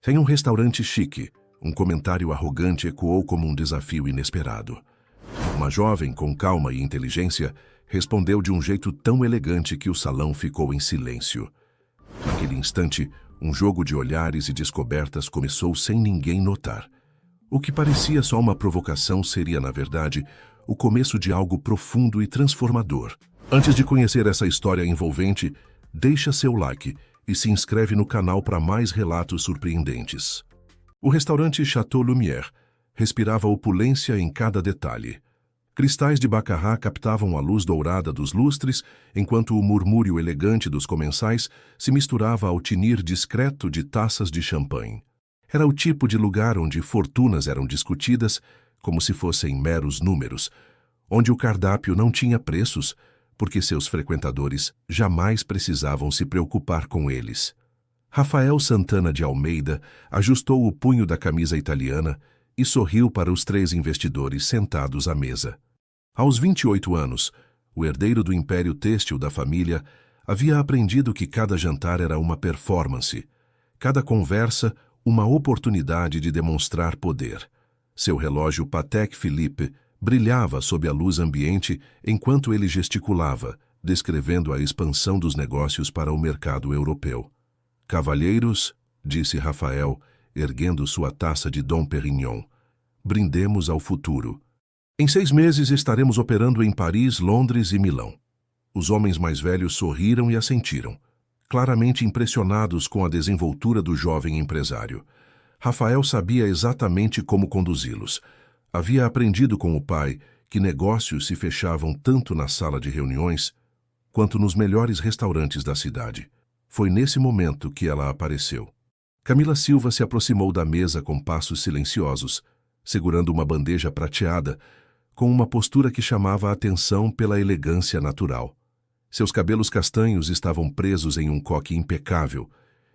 Tem um restaurante chique. Um comentário arrogante ecoou como um desafio inesperado. Uma jovem, com calma e inteligência, respondeu de um jeito tão elegante que o salão ficou em silêncio. Naquele instante, um jogo de olhares e descobertas começou sem ninguém notar. O que parecia só uma provocação seria, na verdade, o começo de algo profundo e transformador. Antes de conhecer essa história envolvente, deixa seu like e se inscreve no canal para mais relatos surpreendentes. O restaurante Chateau Lumière respirava opulência em cada detalhe. Cristais de baccarat captavam a luz dourada dos lustres, enquanto o murmúrio elegante dos comensais se misturava ao tinir discreto de taças de champanhe. Era o tipo de lugar onde fortunas eram discutidas como se fossem meros números, onde o cardápio não tinha preços, porque seus frequentadores jamais precisavam se preocupar com eles. Rafael Santana de Almeida ajustou o punho da camisa italiana e sorriu para os 3 investidores sentados à mesa. Aos 28 anos, o herdeiro do império têxtil da família havia aprendido que cada jantar era uma performance, cada conversa uma oportunidade de demonstrar poder. Seu relógio Patek Philippe brilhava sob a luz ambiente enquanto ele gesticulava, descrevendo a expansão dos negócios para o mercado europeu. "Cavalheiros", disse Rafael, erguendo sua taça de Dom Perignon, "brindemos ao futuro. Em 6 meses estaremos operando em Paris, Londres e Milão." Os homens mais velhos sorriram e assentiram, claramente impressionados com a desenvoltura do jovem empresário. Rafael sabia exatamente como conduzi-los. Havia aprendido com o pai que negócios se fechavam tanto na sala de reuniões quanto nos melhores restaurantes da cidade. Foi nesse momento que ela apareceu. Camila Silva se aproximou da mesa com passos silenciosos, segurando uma bandeja prateada, com uma postura que chamava a atenção pela elegância natural. Seus cabelos castanhos estavam presos em um coque impecável,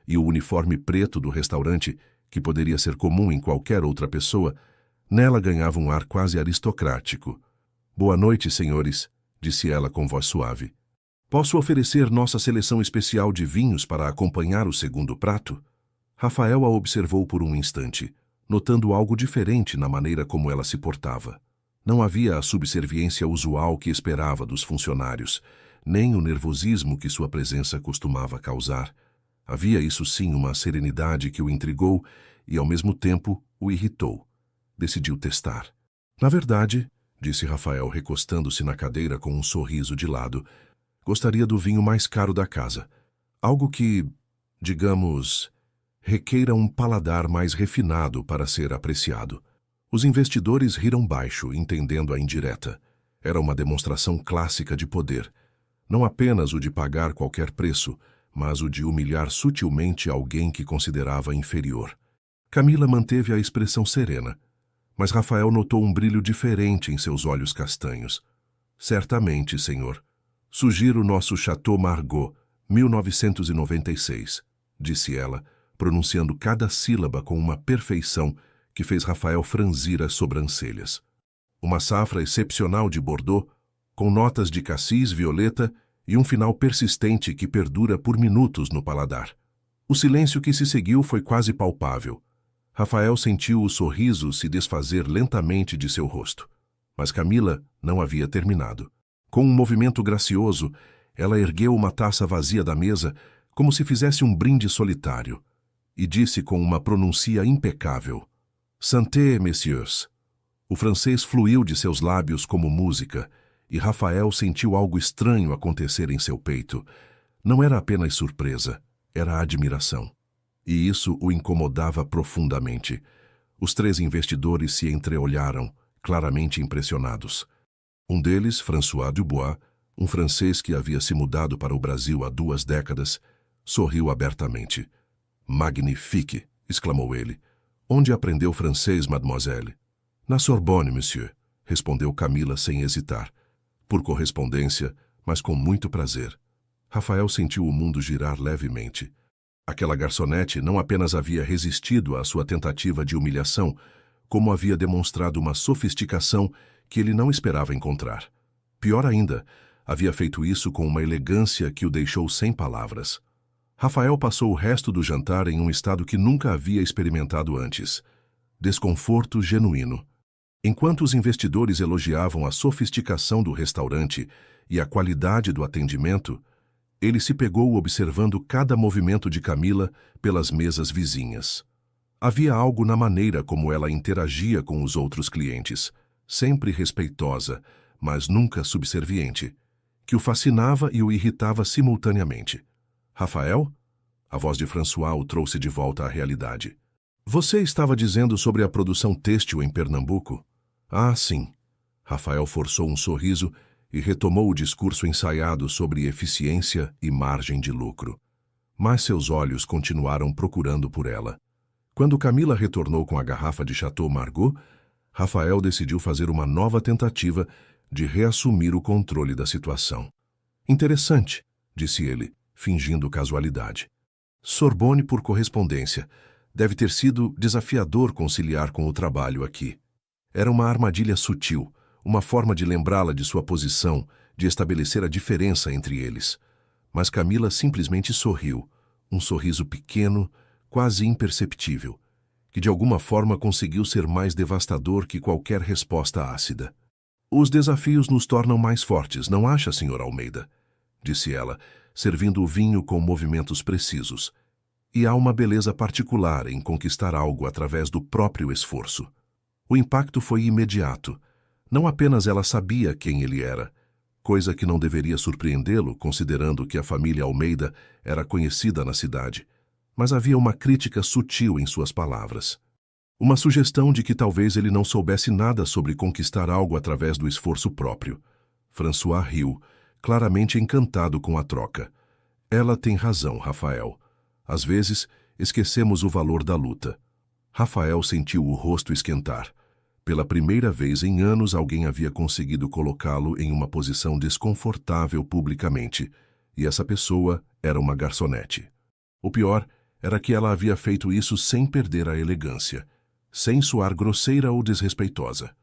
e o uniforme preto do restaurante, que poderia ser comum em qualquer outra pessoa, nela ganhava um ar quase aristocrático. "Boa noite, senhores", disse ela com voz suave. "Posso oferecer nossa seleção especial de vinhos para acompanhar o segundo prato?" Rafael a observou por um instante, notando algo diferente na maneira como ela se portava. Não havia a subserviência usual que esperava dos funcionários, nem o nervosismo que sua presença costumava causar. Havia, isso sim, uma serenidade que o intrigou e, ao mesmo tempo, o irritou. Decidiu testar. "Na verdade", disse Rafael, recostando-se na cadeira com um sorriso de lado, "gostaria do vinho mais caro da casa. Algo que, digamos, requeira um paladar mais refinado para ser apreciado." Os investidores riram baixo, entendendo a indireta. Era uma demonstração clássica de poder. Não apenas o de pagar qualquer preço, mas o de humilhar sutilmente alguém que considerava inferior. Camila manteve a expressão serena, mas Rafael notou um brilho diferente em seus olhos castanhos. "Certamente, senhor. Sugiro nosso Chateau Margaux, 1996, disse ela, pronunciando cada sílaba com uma perfeição que fez Rafael franzir as sobrancelhas. Uma safra excepcional de Bordeaux, com notas de cassis, violeta e um final persistente que perdura por minutos no paladar. O silêncio que se seguiu foi quase palpável. Rafael sentiu o sorriso se desfazer lentamente de seu rosto. Mas Camila não havia terminado. Com um movimento gracioso, ela ergueu uma taça vazia da mesa como se fizesse um brinde solitário e disse com uma pronúncia impecável: "Santé, messieurs." O francês fluiu de seus lábios como música, e Rafael sentiu algo estranho acontecer em seu peito. Não era apenas surpresa, era admiração. E isso o incomodava profundamente. Os 3 investidores se entreolharam, claramente impressionados. Um deles, François Dubois, um francês que havia se mudado para o Brasil há 2 décadas, sorriu abertamente. "Magnifique!" exclamou ele. "Onde aprendeu francês, mademoiselle?" "Na Sorbonne, monsieur", respondeu Camila sem hesitar. "Por correspondência, mas com muito prazer." Rafael sentiu o mundo girar levemente. Aquela garçonete não apenas havia resistido à sua tentativa de humilhação, como havia demonstrado uma sofisticação que ele não esperava encontrar. Pior ainda, havia feito isso com uma elegância que o deixou sem palavras. Rafael passou o resto do jantar em um estado que nunca havia experimentado antes. Desconforto genuíno. Enquanto os investidores elogiavam a sofisticação do restaurante e a qualidade do atendimento, ele se pegou observando cada movimento de Camila pelas mesas vizinhas. Havia algo na maneira como ela interagia com os outros clientes, sempre respeitosa, mas nunca subserviente, que o fascinava e o irritava simultaneamente. Rafael? A voz de François o trouxe de volta à realidade. Você estava dizendo sobre a produção têxtil em Pernambuco? Ah, sim. Rafael forçou um sorriso e retomou o discurso ensaiado sobre eficiência e margem de lucro. Mas seus olhos continuaram procurando por ela. Quando Camila retornou com a garrafa de Chateau Margaux, Rafael decidiu fazer uma nova tentativa de reassumir o controle da situação. Interessante, disse ele, fingindo casualidade. Sorbonne por correspondência. Deve ter sido desafiador conciliar com o trabalho aqui. Era uma armadilha sutil, uma forma de lembrá-la de sua posição, de estabelecer a diferença entre eles. Mas Camila simplesmente sorriu, um sorriso pequeno, quase imperceptível, que de alguma forma conseguiu ser mais devastador que qualquer resposta ácida. Os desafios nos tornam mais fortes, não acha, Sr. Almeida? Disse ela, servindo o vinho com movimentos precisos. E há uma beleza particular em conquistar algo através do próprio esforço. O impacto foi imediato. Não apenas ela sabia quem ele era, coisa que não deveria surpreendê-lo, considerando que a família Almeida era conhecida na cidade, mas havia uma crítica sutil em suas palavras. Uma sugestão de que talvez ele não soubesse nada sobre conquistar algo através do esforço próprio. François riu, claramente encantado com a troca. Ela tem razão, Rafael. Às vezes, esquecemos o valor da luta. Rafael sentiu o rosto esquentar. Pela primeira vez em anos, alguém havia conseguido colocá-lo em uma posição desconfortável publicamente, e essa pessoa era uma garçonete. O pior era que ela havia feito isso sem perder a elegância, sem soar grosseira ou desrespeitosa.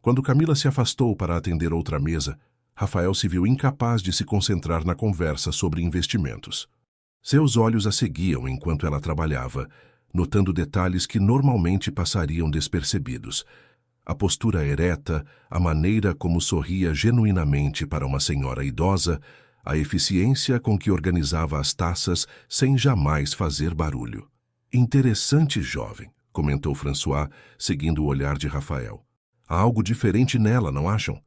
Quando Camila se afastou para atender outra mesa, Rafael se viu incapaz de se concentrar na conversa sobre investimentos. Seus olhos a seguiam enquanto ela trabalhava, notando detalhes que normalmente passariam despercebidos. A postura ereta, a maneira como sorria genuinamente para uma senhora idosa, a eficiência com que organizava as taças sem jamais fazer barulho. Interessante, jovem, comentou François, seguindo o olhar de Rafael. Há algo diferente nela, não acham?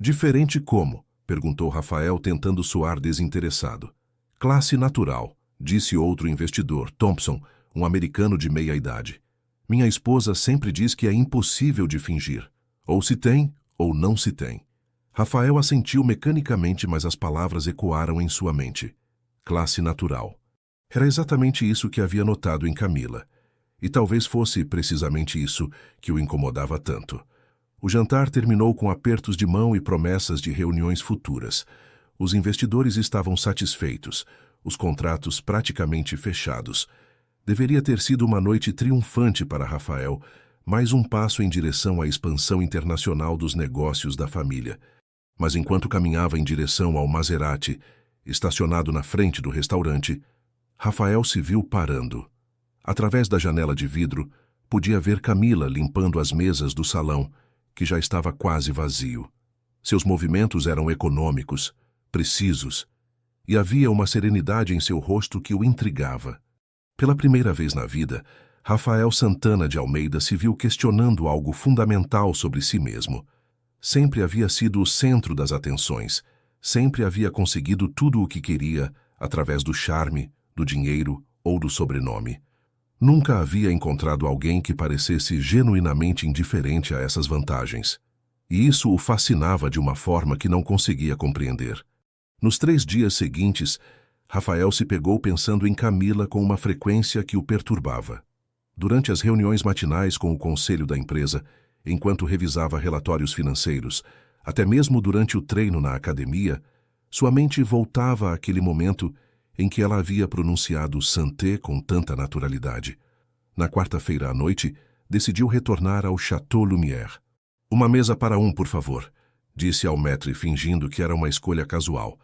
Diferente como? Perguntou Rafael, tentando soar desinteressado. Classe natural, disse outro investidor, Thompson, um americano de meia idade. Minha esposa sempre diz que é impossível de fingir. Ou se tem, ou não se tem. Rafael assentiu mecanicamente, mas as palavras ecoaram em sua mente. Classe natural. Era exatamente isso que havia notado em Camila. E talvez fosse precisamente isso que o incomodava tanto. O jantar terminou com apertos de mão e promessas de reuniões futuras. Os investidores estavam satisfeitos, os contratos praticamente fechados. Deveria ter sido uma noite triunfante para Rafael, mais um passo em direção à expansão internacional dos negócios da família. Mas enquanto caminhava em direção ao Maserati, estacionado na frente do restaurante, Rafael se viu parando. Através da janela de vidro, podia ver Camila limpando as mesas do salão, que já estava quase vazio. Seus movimentos eram econômicos, precisos, e havia uma serenidade em seu rosto que o intrigava. Pela primeira vez na vida, Rafael Santana de Almeida se viu questionando algo fundamental sobre si mesmo. Sempre havia sido o centro das atenções, sempre havia conseguido tudo o que queria através do charme, do dinheiro ou do sobrenome. Nunca havia encontrado alguém que parecesse genuinamente indiferente a essas vantagens. E isso o fascinava de uma forma que não conseguia compreender. Nos 3 dias seguintes, Rafael se pegou pensando em Camila com uma frequência que o perturbava. Durante as reuniões matinais com o conselho da empresa, enquanto revisava relatórios financeiros, até mesmo durante o treino na academia, sua mente voltava àquele momento em que ela havia pronunciado santé com tanta naturalidade. Na quarta-feira à noite, decidiu retornar ao Chateau Lumière. Uma mesa para um, por favor, disse ao maître fingindo que era uma escolha casual.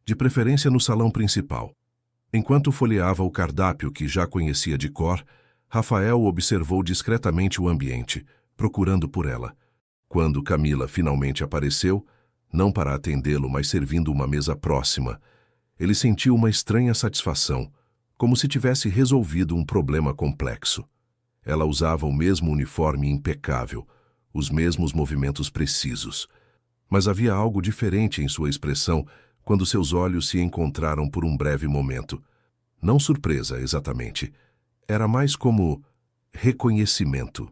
De preferência no salão principal. Enquanto folheava o cardápio que já conhecia de cor, Rafael observou discretamente o ambiente, procurando por ela. Quando Camila finalmente apareceu, não para atendê-lo, mas servindo uma mesa próxima, ele sentiu uma estranha satisfação, como se tivesse resolvido um problema complexo. Ela usava o mesmo uniforme impecável, os mesmos movimentos precisos. Mas havia algo diferente em sua expressão quando seus olhos se encontraram por um breve momento. Não surpresa, exatamente. Era mais como reconhecimento.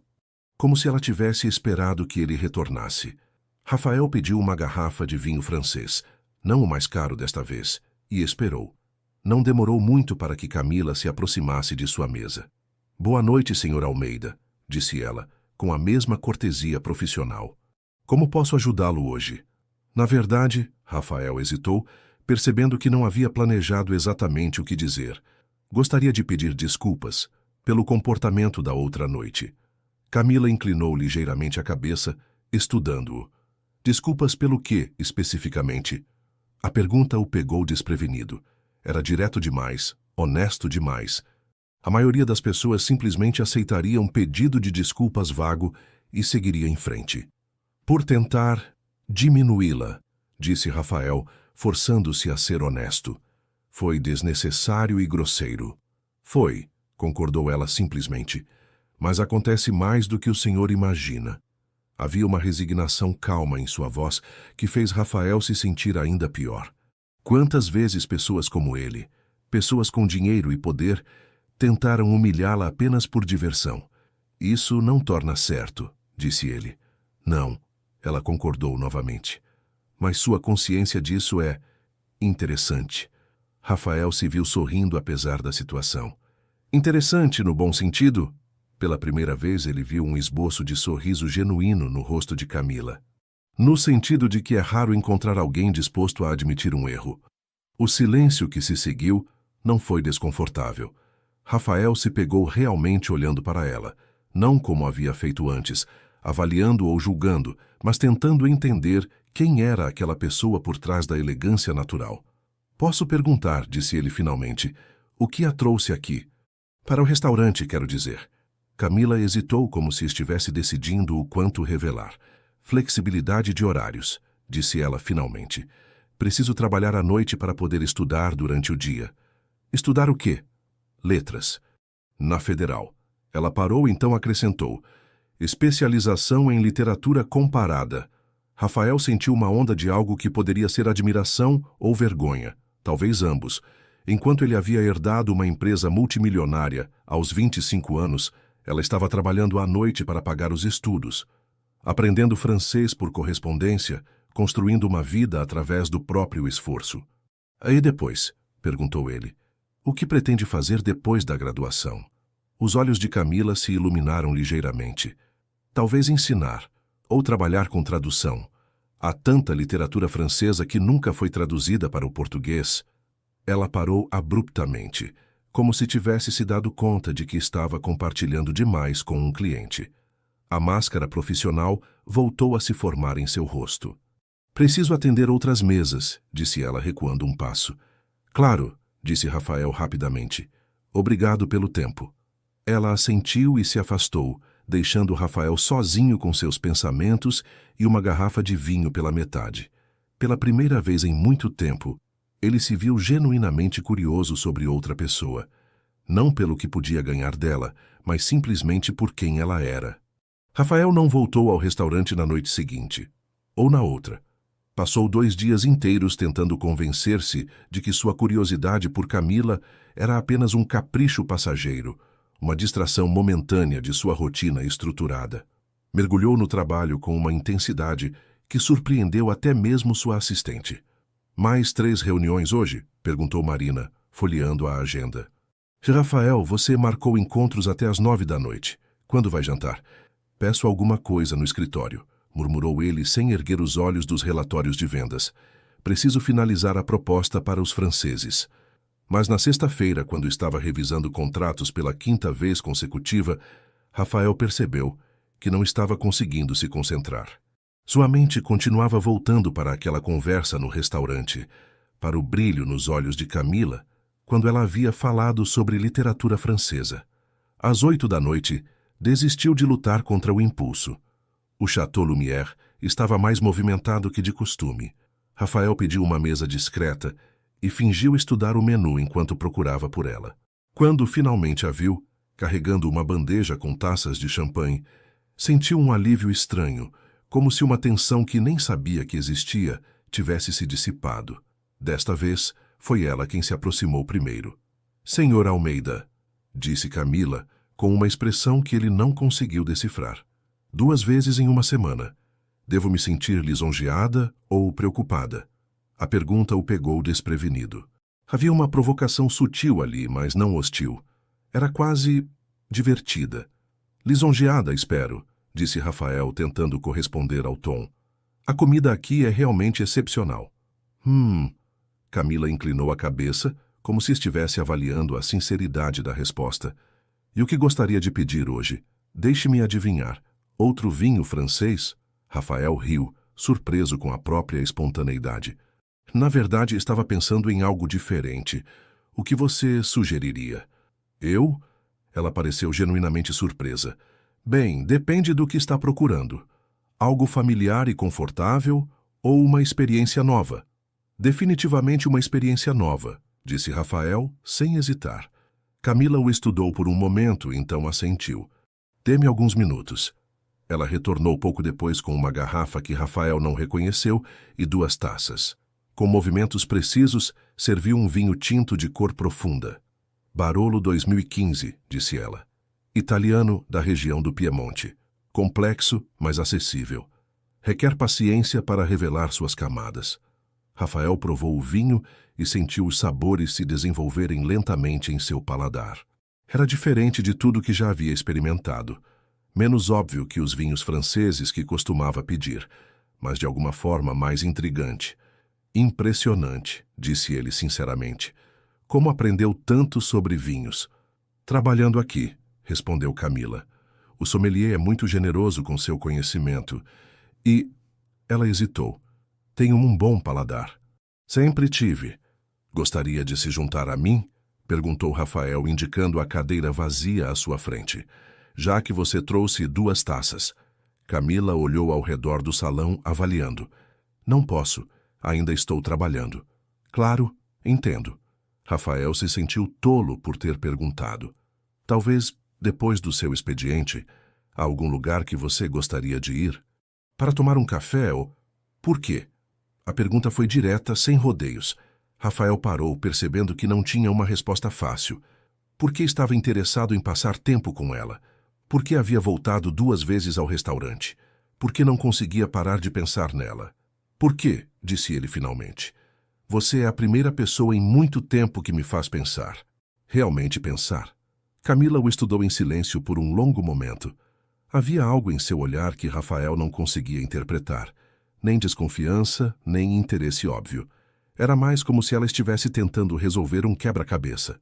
Como se ela tivesse esperado que ele retornasse. Rafael pediu uma garrafa de vinho francês, não o mais caro desta vez, e esperou. Não demorou muito para que Camila se aproximasse de sua mesa. "Boa noite, Sr. Almeida", disse ela, com a mesma cortesia profissional. "Como posso ajudá-lo hoje?" Na verdade, Rafael hesitou, percebendo que não havia planejado exatamente o que dizer. Gostaria de pedir desculpas pelo comportamento da outra noite. Camila inclinou ligeiramente a cabeça, estudando-o. Desculpas pelo quê, especificamente? A pergunta o pegou desprevenido. Era direto demais, honesto demais. A maioria das pessoas simplesmente aceitaria um pedido de desculpas vago e seguiria em frente. "Por tentar diminuí-la", disse Rafael, forçando-se a ser honesto. "Foi desnecessário e grosseiro." "Foi", concordou ela simplesmente. "Mas acontece mais do que o senhor imagina." Havia uma resignação calma em sua voz que fez Rafael se sentir ainda pior. Quantas vezes pessoas como ele, pessoas com dinheiro e poder, tentaram humilhá-la apenas por diversão. "Isso não torna certo", disse ele. "Não", ela concordou novamente. "Mas sua consciência disso é interessante." Rafael se viu sorrindo apesar da situação. "Interessante no bom sentido?" Pela primeira vez ele viu um esboço de sorriso genuíno no rosto de Camila. "No sentido de que é raro encontrar alguém disposto a admitir um erro." O silêncio que se seguiu não foi desconfortável. Rafael se pegou realmente olhando para ela, não como havia feito antes, avaliando ou julgando, mas tentando entender quem era aquela pessoa por trás da elegância natural. "Posso perguntar", disse ele finalmente, "o que a trouxe aqui?" "Para o restaurante, quero dizer." Camila hesitou como se estivesse decidindo o quanto revelar. "Flexibilidade de horários", disse ela finalmente. "Preciso trabalhar à noite para poder estudar durante o dia." "Estudar o quê?" "Letras." "Na Federal." Ela parou, então acrescentou: "Especialização em literatura comparada." Rafael sentiu uma onda de algo que poderia ser admiração ou vergonha, talvez ambos. Enquanto ele havia herdado uma empresa multimilionária aos 25 anos, ela estava trabalhando à noite para pagar os estudos, aprendendo francês por correspondência, construindo uma vida através do próprio esforço. "E depois?" perguntou ele. "O que pretende fazer depois da graduação?" Os olhos de Camila se iluminaram ligeiramente. "Talvez ensinar, ou trabalhar com tradução. Há tanta literatura francesa que nunca foi traduzida para o português." Ela parou abruptamente, como se tivesse se dado conta de que estava compartilhando demais com um cliente. A máscara profissional voltou a se formar em seu rosto. "Preciso atender outras mesas", disse ela recuando um passo. "Claro", disse Rafael rapidamente. "Obrigado pelo tempo." Ela assentiu e se afastou, deixando Rafael sozinho com seus pensamentos e uma garrafa de vinho pela metade. Pela primeira vez em muito tempo, ele se viu genuinamente curioso sobre outra pessoa. Não pelo que podia ganhar dela, mas simplesmente por quem ela era. Rafael não voltou ao restaurante na noite seguinte, ou na outra. Passou 2 dias inteiros tentando convencer-se de que sua curiosidade por Camila era apenas um capricho passageiro, uma distração momentânea de sua rotina estruturada. Mergulhou no trabalho com uma intensidade que surpreendeu até mesmo sua assistente. "Mais 3 reuniões hoje?" perguntou Marina, folheando a agenda. "Rafael, você marcou encontros até às 9 da noite. Quando vai jantar?" "Peço alguma coisa no escritório", murmurou ele sem erguer os olhos dos relatórios de vendas. "Preciso finalizar a proposta para os franceses." Mas na sexta-feira, quando estava revisando contratos pela 5ª vez consecutiva, Rafael percebeu que não estava conseguindo se concentrar. Sua mente continuava voltando para aquela conversa no restaurante, para o brilho nos olhos de Camila, quando ela havia falado sobre literatura francesa. Às 8 da noite, desistiu de lutar contra o impulso. O Château Lumière estava mais movimentado que de costume. Rafael pediu uma mesa discreta e fingiu estudar o menu enquanto procurava por ela. Quando finalmente a viu, carregando uma bandeja com taças de champanhe, sentiu um alívio estranho, como se uma tensão que nem sabia que existia tivesse se dissipado. Desta vez, foi ela quem se aproximou primeiro. "Senhor Almeida", disse Camila, com uma expressão que ele não conseguiu decifrar. "2 vezes em uma semana. Devo me sentir lisonjeada ou preocupada?" A pergunta o pegou desprevenido. Havia uma provocação sutil ali, mas não hostil. Era quase divertida. "Lisonjeada, espero", disse Rafael, tentando corresponder ao tom. "A comida aqui é realmente excepcional." Camila inclinou a cabeça, como se estivesse avaliando a sinceridade da resposta. "E o que gostaria de pedir hoje? Deixe-me adivinhar. Outro vinho francês?" Rafael riu, surpreso com a própria espontaneidade. "Na verdade, estava pensando em algo diferente. O que você sugeriria?" "Eu?" Ela pareceu genuinamente surpresa. "Bem, depende do que está procurando. Algo familiar e confortável ou uma experiência nova?" "Definitivamente uma experiência nova", disse Rafael, sem hesitar. Camila o estudou por um momento, então assentiu. "Dê-me alguns minutos." Ela retornou pouco depois com uma garrafa que Rafael não reconheceu e 2 taças. Com movimentos precisos, serviu um vinho tinto de cor profunda. "Barolo 2015", disse ela. "Italiano da região do Piemonte. Complexo, mas acessível. Requer paciência para revelar suas camadas." Rafael provou o vinho e sentiu os sabores se desenvolverem lentamente em seu paladar. Era diferente de tudo que já havia experimentado. Menos óbvio que os vinhos franceses que costumava pedir, mas de alguma forma mais intrigante. "Impressionante", disse ele sinceramente. "Como aprendeu tanto sobre vinhos?" "Trabalhando aqui", respondeu Camila. "O sommelier é muito generoso com seu conhecimento. E..." Ela hesitou. "Tenho um bom paladar." "Sempre tive." "Gostaria de se juntar a mim?" perguntou Rafael, indicando a cadeira vazia à sua frente. "Já que você trouxe 2 taças." Camila olhou ao redor do salão, avaliando. "Não posso. Ainda estou trabalhando." "Claro, entendo." Rafael se sentiu tolo por ter perguntado. "Talvez, depois do seu expediente, há algum lugar que você gostaria de ir? Para tomar um café ou..." "Por quê?" A pergunta foi direta, sem rodeios. Rafael parou, percebendo que não tinha uma resposta fácil. Por que estava interessado em passar tempo com ela? Por que havia voltado 2 vezes ao restaurante? Por que não conseguia parar de pensar nela? "Por quê?", disse ele finalmente. "Você é a primeira pessoa em muito tempo que me faz pensar." Realmente pensar. Camila o estudou em silêncio por um longo momento. Havia algo em seu olhar que Rafael não conseguia interpretar. Nem desconfiança, nem interesse óbvio. Era mais como se ela estivesse tentando resolver um quebra-cabeça.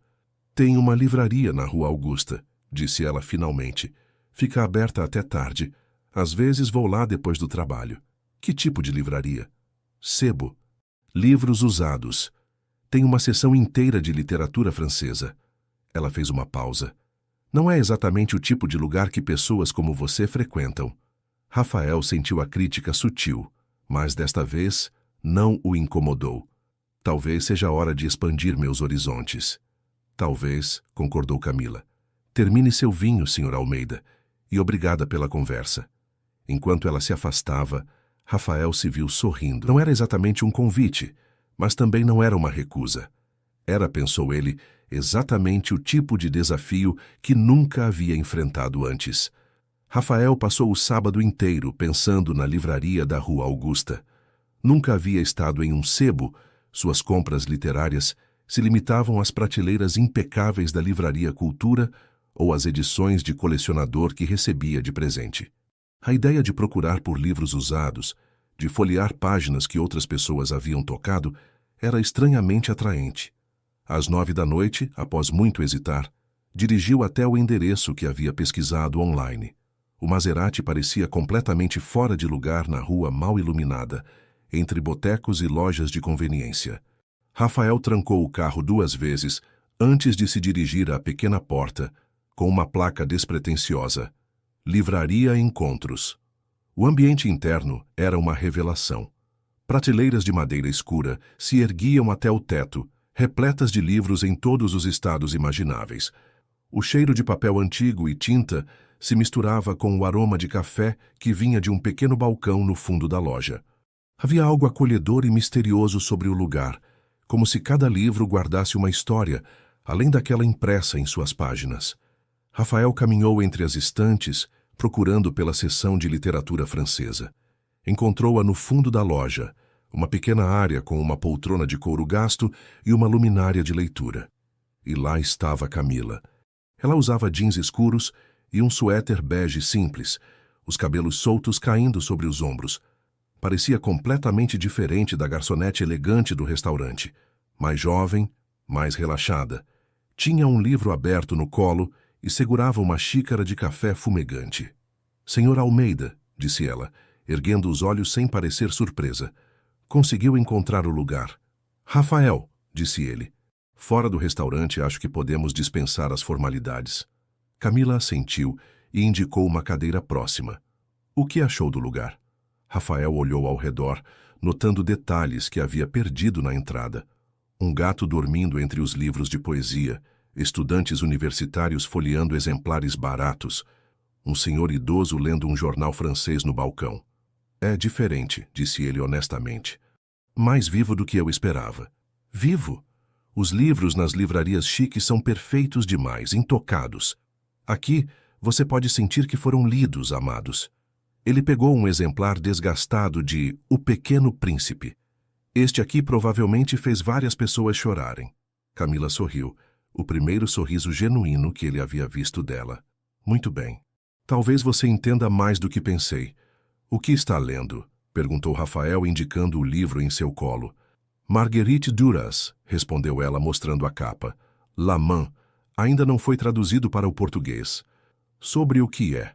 "Tem uma livraria na Rua Augusta", disse ela finalmente. "Fica aberta até tarde. Às vezes vou lá depois do trabalho." "Que tipo de livraria?" "Sebo. Livros usados. Tem uma seção inteira de literatura francesa." Ela fez uma pausa. "Não é exatamente o tipo de lugar que pessoas como você frequentam." Rafael sentiu a crítica sutil, mas desta vez não o incomodou. "Talvez seja a hora de expandir meus horizontes." "Talvez", concordou Camila. "Termine seu vinho, Sr. Almeida, e obrigada pela conversa." Enquanto ela se afastava, Rafael se viu sorrindo. Não era exatamente um convite, mas também não era uma recusa. Era, pensou ele, exatamente o tipo de desafio que nunca havia enfrentado antes. Rafael passou o sábado inteiro pensando na livraria da Rua Augusta. Nunca havia estado em um sebo. Suas compras literárias se limitavam às prateleiras impecáveis da Livraria Cultura ou às edições de colecionador que recebia de presente. A ideia de procurar por livros usados, de folhear páginas que outras pessoas haviam tocado, era estranhamente atraente. Às 9 da noite, após muito hesitar, dirigiu até o endereço que havia pesquisado online. O Maserati parecia completamente fora de lugar na rua mal iluminada, entre botecos e lojas de conveniência. Rafael trancou o carro 2 vezes antes de se dirigir à pequena porta, com uma placa despretensiosa: Livraria Encontros. O ambiente interno era uma revelação. Prateleiras de madeira escura se erguiam até o teto, repletas de livros em todos os estados imagináveis. O cheiro de papel antigo e tinta se misturava com o aroma de café que vinha de um pequeno balcão no fundo da loja. Havia algo acolhedor e misterioso sobre o lugar, como se cada livro guardasse uma história, além daquela impressa em suas páginas. Rafael caminhou entre as estantes, procurando pela seção de literatura francesa. Encontrou-a no fundo da loja, uma pequena área com uma poltrona de couro gasto e uma luminária de leitura. E lá estava Camila. Ela usava jeans escuros e um suéter bege simples, os cabelos soltos caindo sobre os ombros. Parecia completamente diferente da garçonete elegante do restaurante. Mais jovem, mais relaxada. Tinha um livro aberto no colo e segurava uma xícara de café fumegante. Senhor Almeida, disse ela, erguendo os olhos sem parecer surpresa. Conseguiu encontrar o lugar. Rafael, disse ele. Fora do restaurante acho que podemos dispensar as formalidades. Camila assentiu e indicou uma cadeira próxima. O que achou do lugar? Rafael olhou ao redor, notando detalhes que havia perdido na entrada. Um gato dormindo entre os livros de poesia, estudantes universitários folheando exemplares baratos, um senhor idoso lendo um jornal francês no balcão. É diferente, disse ele honestamente. Mais vivo do que eu esperava. Vivo? Os livros nas livrarias chiques são perfeitos demais, intocados. Aqui, você pode sentir que foram lidos, amados. Ele pegou um exemplar desgastado de O Pequeno Príncipe. Este aqui provavelmente fez várias pessoas chorarem. Camila sorriu, o primeiro sorriso genuíno que ele havia visto dela. Muito bem. Talvez você entenda mais do que pensei. O que está lendo? Perguntou Rafael, indicando o livro em seu colo. Marguerite Duras, respondeu ela, mostrando a capa. La Main. Ainda não foi traduzido para o português. Sobre o que é?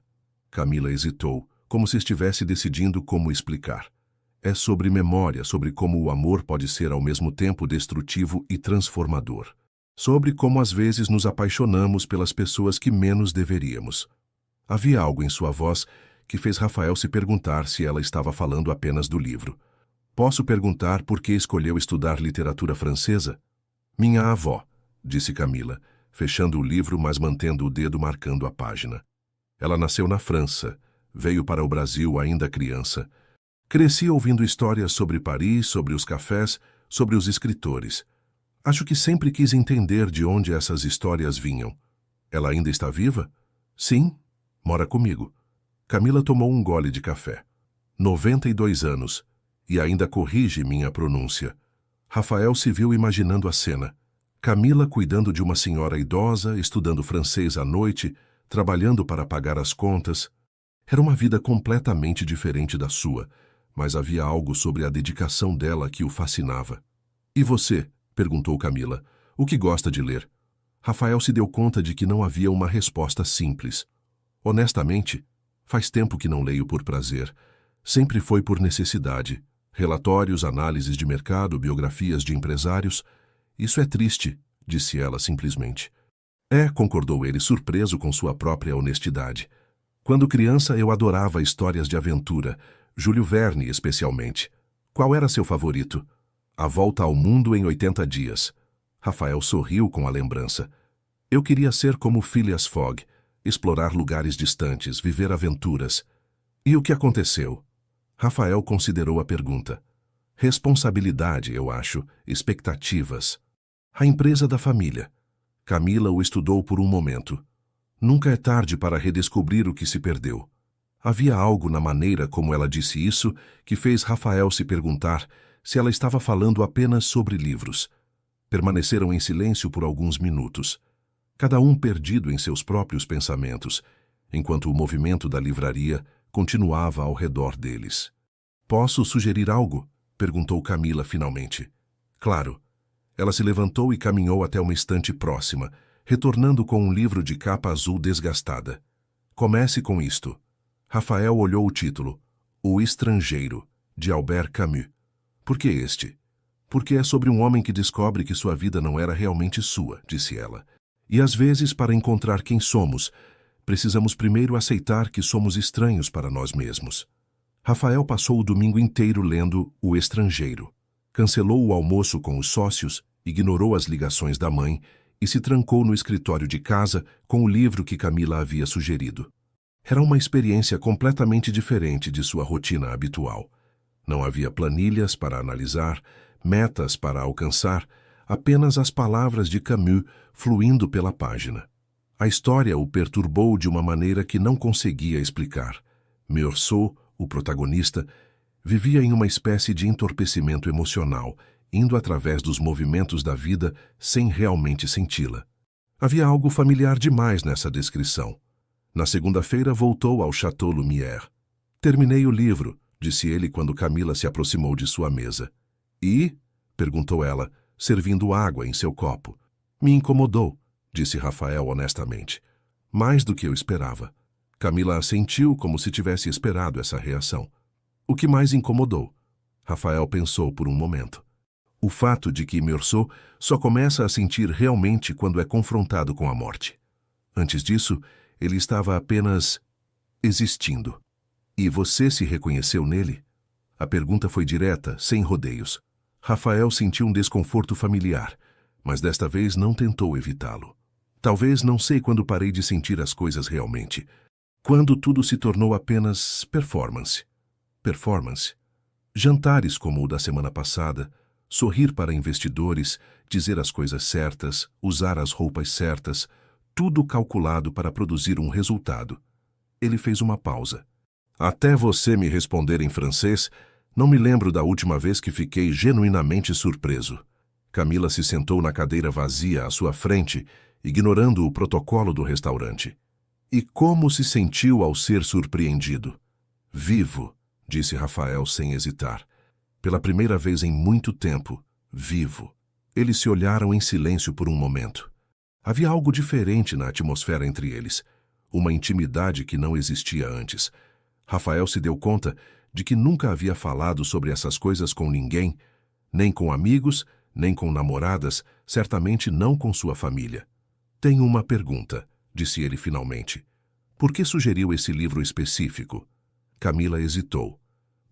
Camila hesitou, como se estivesse decidindo como explicar. É sobre memória, sobre como o amor pode ser ao mesmo tempo destrutivo e transformador. Sobre como às vezes nos apaixonamos pelas pessoas que menos deveríamos. Havia algo em sua voz que fez Rafael se perguntar se ela estava falando apenas do livro. Posso perguntar por que escolheu estudar literatura francesa? Minha avó, disse Camila, fechando o livro, mas mantendo o dedo marcando a página. Ela nasceu na França, veio para o Brasil ainda criança. Cresci ouvindo histórias sobre Paris, sobre os cafés, sobre os escritores. Acho que sempre quis entender de onde essas histórias vinham. Ela ainda está viva? Sim, mora comigo. Camila tomou um gole de café. 92 anos, e ainda corrige minha pronúncia. Rafael se viu imaginando a cena. Camila cuidando de uma senhora idosa, estudando francês à noite, trabalhando para pagar as contas. Era uma vida completamente diferente da sua, mas havia algo sobre a dedicação dela que o fascinava. E você? Perguntou Camila. O que gosta de ler? Rafael se deu conta de que não havia uma resposta simples. Honestamente, faz tempo que não leio por prazer. Sempre foi por necessidade. Relatórios, análises de mercado, biografias de empresários. Isso é triste, disse ela simplesmente. É, concordou ele, surpreso com sua própria honestidade. Quando criança, eu adorava histórias de aventura, Júlio Verne especialmente. Qual era seu favorito? A Volta ao Mundo em 80 Dias. Rafael sorriu com a lembrança. Eu queria ser como Phileas Fogg, explorar lugares distantes, viver aventuras. E o que aconteceu? Rafael considerou a pergunta. Responsabilidade, eu acho, expectativas. A empresa da família. Camila o estudou por um momento. Nunca é tarde para redescobrir o que se perdeu. Havia algo na maneira como ela disse isso que fez Rafael se perguntar se ela estava falando apenas sobre livros. Permaneceram em silêncio por alguns minutos, cada um perdido em seus próprios pensamentos, enquanto o movimento da livraria continuava ao redor deles. Posso sugerir algo? Perguntou Camila finalmente. Claro. Ela se levantou e caminhou até uma estante próxima, retornando com um livro de capa azul desgastada. Comece com isto. Rafael olhou o título. O Estrangeiro, de Albert Camus. Por que este? Porque é sobre um homem que descobre que sua vida não era realmente sua, disse ela. E às vezes, para encontrar quem somos, precisamos primeiro aceitar que somos estranhos para nós mesmos. Rafael passou o domingo inteiro lendo O Estrangeiro. Cancelou o almoço com os sócios, ignorou as ligações da mãe e se trancou no escritório de casa com o livro que Camila havia sugerido. Era uma experiência completamente diferente de sua rotina habitual. Não havia planilhas para analisar, metas para alcançar, apenas as palavras de Camus fluindo pela página. A história o perturbou de uma maneira que não conseguia explicar. Meursault, o protagonista, vivia em uma espécie de entorpecimento emocional, indo através dos movimentos da vida sem realmente senti-la. Havia algo familiar demais nessa descrição. Na segunda-feira voltou ao Château Lumière. Terminei o livro, disse ele quando Camila se aproximou de sua mesa. E? Perguntou ela, servindo água em seu copo. Me incomodou, disse Rafael honestamente. Mais do que eu esperava. Camila assentiu como se tivesse esperado essa reação. O que mais incomodou? Rafael pensou por um momento. O fato de que Meursault só começa a sentir realmente quando é confrontado com a morte. Antes disso, ele estava apenas existindo. E você se reconheceu nele? A pergunta foi direta, sem rodeios. Rafael sentiu um desconforto familiar, mas desta vez não tentou evitá-lo. Talvez não sei quando parei de sentir as coisas realmente. Quando tudo se tornou apenas performance. Performance. Jantares como o da semana passada, sorrir para investidores, dizer as coisas certas, usar as roupas certas, tudo calculado para produzir um resultado. Ele fez uma pausa. Até você me responder em francês, não me lembro da última vez que fiquei genuinamente surpreso. Camila se sentou na cadeira vazia à sua frente, ignorando o protocolo do restaurante. E como se sentiu ao ser surpreendido? Vivo, disse Rafael sem hesitar. Pela primeira vez em muito tempo, vivo. Eles se olharam em silêncio por um momento. Havia algo diferente na atmosfera entre eles, uma intimidade que não existia antes. Rafael se deu conta de que nunca havia falado sobre essas coisas com ninguém, nem com amigos, nem com namoradas, certamente não com sua família. Tenho uma pergunta, disse ele finalmente. Por que sugeriu esse livro específico? Camila hesitou.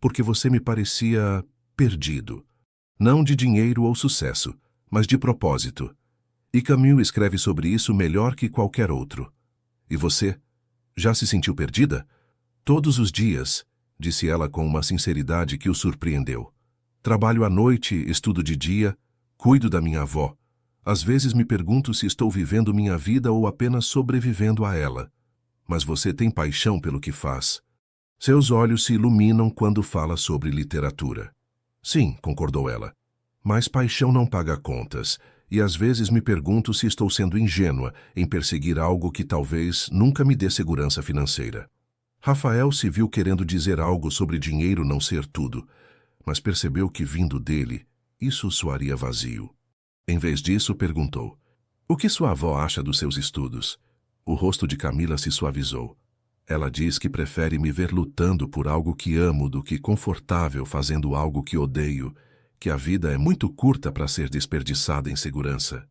Porque você me parecia perdido. Não de dinheiro ou sucesso, mas de propósito. E Camus escreve sobre isso melhor que qualquer outro. E você? Já se sentiu perdida? Todos os dias, disse ela com uma sinceridade que o surpreendeu. Trabalho à noite, estudo de dia, cuido da minha avó. Às vezes me pergunto se estou vivendo minha vida ou apenas sobrevivendo a ela. Mas você tem paixão pelo que faz. Seus olhos se iluminam quando fala sobre literatura. Sim, concordou ela. Mas paixão não paga contas, e às vezes me pergunto se estou sendo ingênua em perseguir algo que talvez nunca me dê segurança financeira. Rafael se viu querendo dizer algo sobre dinheiro não ser tudo, mas percebeu que, vindo dele, isso soaria vazio. Em vez disso, perguntou: o que sua avó acha dos seus estudos? O rosto de Camila se suavizou. Ela diz que prefere me ver lutando por algo que amo do que confortável fazendo algo que odeio, que a vida é muito curta para ser desperdiçada em segurança.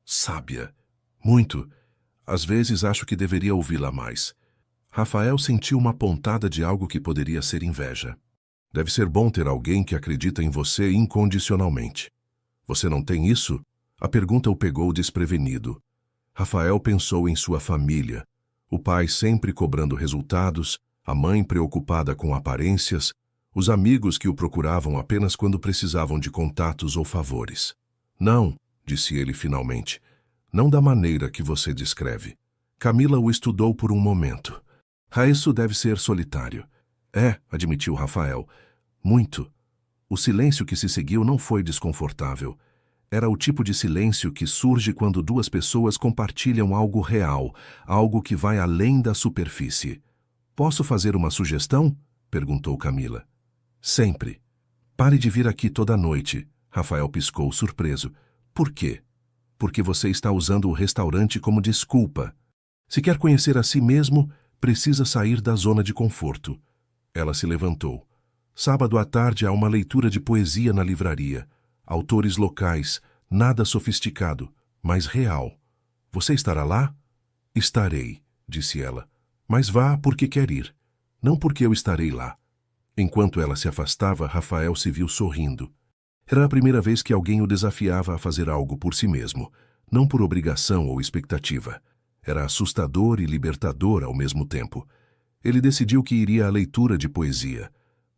Sábia. Muito. Às vezes acho que deveria ouvi-la mais. Rafael sentiu uma pontada de algo que poderia ser inveja. Deve ser bom ter alguém que acredita em você incondicionalmente. Você não tem isso? A pergunta o pegou desprevenido. Rafael pensou em sua família. O pai sempre cobrando resultados, a mãe preocupada com aparências, os amigos que o procuravam apenas quando precisavam de contatos ou favores. Não, disse ele finalmente, não da maneira que você descreve. Camila o estudou por um momento. Isso deve ser solitário. É, admitiu Rafael. Muito. O silêncio que se seguiu não foi desconfortável. Era o tipo de silêncio que surge quando duas pessoas compartilham algo real, algo que vai além da superfície. Posso fazer uma sugestão? Perguntou Camila. Sempre. Pare de vir aqui toda noite. Rafael piscou surpreso. Por quê? Porque você está usando o restaurante como desculpa. Se quer conhecer a si mesmo, precisa sair da zona de conforto. Ela se levantou. Sábado à tarde há uma leitura de poesia na livraria. Autores locais, nada sofisticado, mas real. Você estará lá? Estarei, disse ela. Mas vá porque quer ir, não porque eu estarei lá. Enquanto ela se afastava, Rafael se viu sorrindo. Era a primeira vez que alguém o desafiava a fazer algo por si mesmo, não por obrigação ou expectativa. Era assustador e libertador ao mesmo tempo. Ele decidiu que iria à leitura de poesia,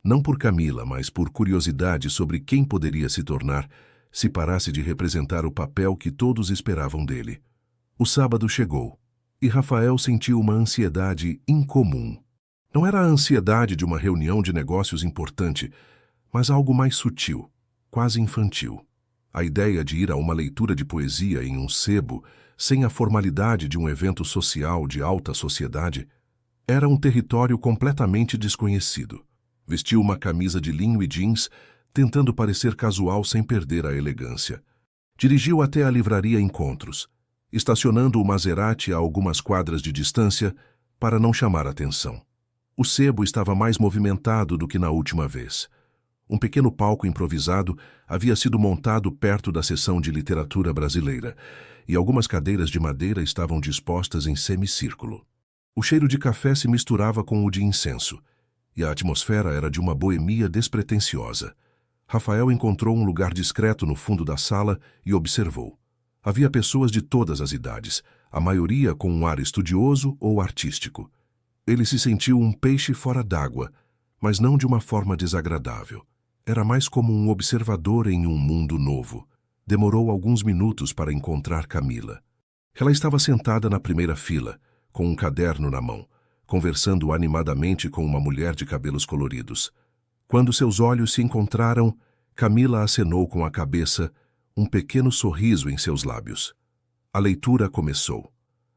não por Camila, mas por curiosidade sobre quem poderia se tornar se parasse de representar o papel que todos esperavam dele. O sábado chegou, e Rafael sentiu uma ansiedade incomum. Não era a ansiedade de uma reunião de negócios importante, mas algo mais sutil, quase infantil. A ideia de ir a uma leitura de poesia em um sebo, sem a formalidade de um evento social de alta sociedade, era um território completamente desconhecido. Vestiu uma camisa de linho e jeans, tentando parecer casual sem perder a elegância. Dirigiu até a livraria Encontros, estacionando o Maserati a algumas quadras de distância para não chamar atenção. O sebo estava mais movimentado do que na última vez. Um pequeno palco improvisado havia sido montado perto da seção de literatura brasileira, e algumas cadeiras de madeira estavam dispostas em semicírculo. O cheiro de café se misturava com o de incenso, e a atmosfera era de uma boemia despretensiosa. Rafael encontrou um lugar discreto no fundo da sala e observou. Havia pessoas de todas as idades, a maioria com um ar estudioso ou artístico. Ele se sentiu um peixe fora d'água, mas não de uma forma desagradável. Era mais como um observador em um mundo novo. Demorou alguns minutos para encontrar Camila. Ela estava sentada na primeira fila, com um caderno na mão, conversando animadamente com uma mulher de cabelos coloridos. Quando seus olhos se encontraram, Camila acenou com a cabeça, um pequeno sorriso em seus lábios. A leitura começou.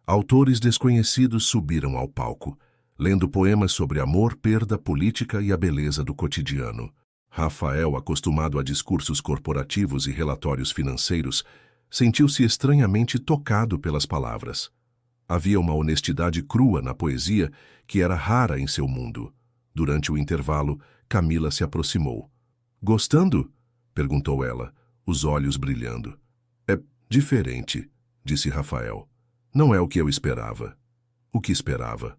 Autores desconhecidos subiram ao palco, lendo poemas sobre amor, perda, política e a beleza do cotidiano. Rafael, acostumado a discursos corporativos e relatórios financeiros, sentiu-se estranhamente tocado pelas palavras. Havia uma honestidade crua na poesia que era rara em seu mundo. Durante o intervalo, Camila se aproximou. "Gostando?" perguntou ela, os olhos brilhando. "É diferente", disse Rafael. "Não é o que eu esperava." "O que esperava?"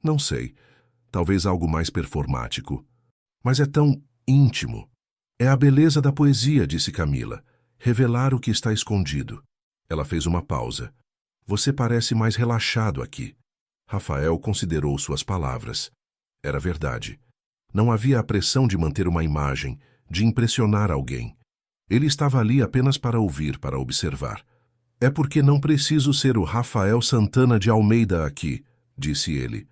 "Não sei. Talvez algo mais performático. Mas é tão íntimo." "É a beleza da poesia", disse Camila. "Revelar o que está escondido." Ela fez uma pausa. "Você parece mais relaxado aqui." Rafael considerou suas palavras. Era verdade. Não havia a pressão de manter uma imagem, de impressionar alguém. Ele estava ali apenas para ouvir, para observar. "É porque não preciso ser o Rafael Santana de Almeida aqui", disse ele.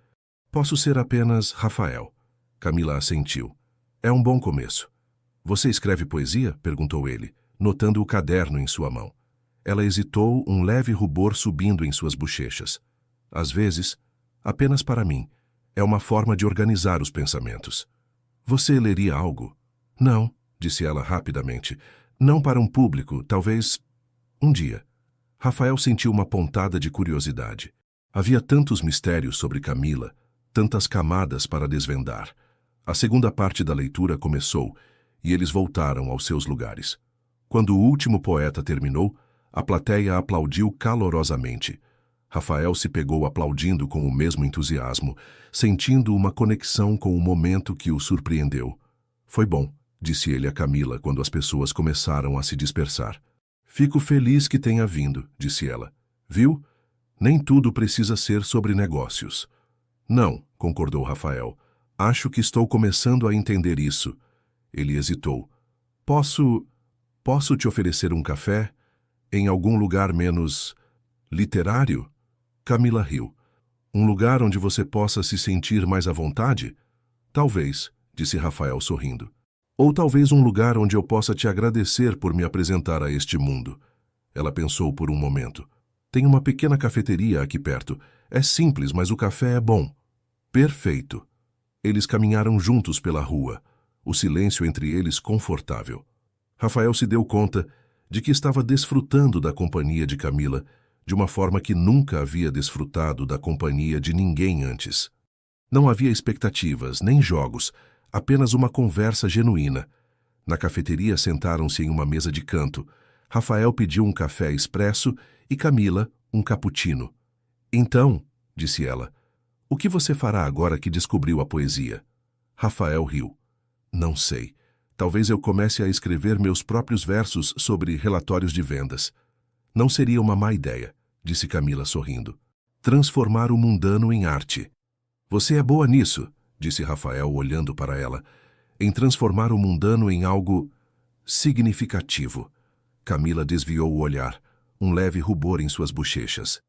"Posso ser apenas Rafael." Camila assentiu. "É um bom começo." "Você escreve poesia?" perguntou ele, notando o caderno em sua mão. Ela hesitou, um leve rubor subindo em suas bochechas. "Às vezes, apenas para mim. É uma forma de organizar os pensamentos." "Você leria algo?" "Não", disse ela rapidamente. "Não para um público, talvez um dia." Rafael sentiu uma pontada de curiosidade. Havia tantos mistérios sobre Camila, tantas camadas para desvendar. A segunda parte da leitura começou, e eles voltaram aos seus lugares. Quando o último poeta terminou, a plateia aplaudiu calorosamente. Rafael se pegou aplaudindo com o mesmo entusiasmo, sentindo uma conexão com o momento que o surpreendeu. "Foi bom", disse ele a Camila quando as pessoas começaram a se dispersar. "Fico feliz que tenha vindo", disse ela. "Viu? Nem tudo precisa ser sobre negócios." "Não", concordou Rafael. "Acho que estou começando a entender isso." Ele hesitou. Posso te oferecer um café? Em algum lugar menos literário?" Camila riu. "Um lugar onde você possa se sentir mais à vontade?" "Talvez", disse Rafael sorrindo. "Ou talvez um lugar onde eu possa te agradecer por me apresentar a este mundo." Ela pensou por um momento. "Tem uma pequena cafeteria aqui perto. É simples, mas o café é bom." "Perfeito." Eles caminharam juntos pela rua, o silêncio entre eles confortável. Rafael se deu conta de que estava desfrutando da companhia de Camila de uma forma que nunca havia desfrutado da companhia de ninguém antes. Não havia expectativas, nem jogos, apenas uma conversa genuína. Na cafeteria sentaram-se em uma mesa de canto. Rafael pediu um café expresso e Camila um cappuccino. Então, disse ela, o que você fará agora que descobriu a poesia? Rafael riu. Não sei. Talvez eu comece a escrever meus próprios versos sobre relatórios de vendas. Não seria uma má ideia, disse Camila sorrindo. Transformar o mundano em arte. Você é boa nisso, disse Rafael olhando para ela. Em transformar o mundano em algo significativo. Camila desviou o olhar, um leve rubor em suas bochechas.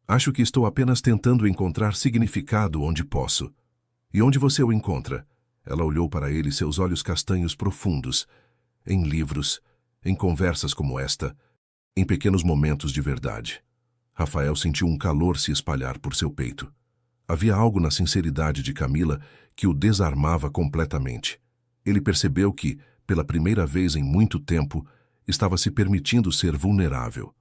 Acho que estou apenas tentando encontrar significado onde posso. E onde você o encontra? Ela olhou para ele, seus olhos castanhos profundos. Em livros, em conversas como esta, em pequenos momentos de verdade. Rafael sentiu um calor se espalhar por seu peito. Havia algo na sinceridade de Camila que o desarmava completamente. Ele percebeu que, pela primeira vez em muito tempo, estava se permitindo ser vulnerável.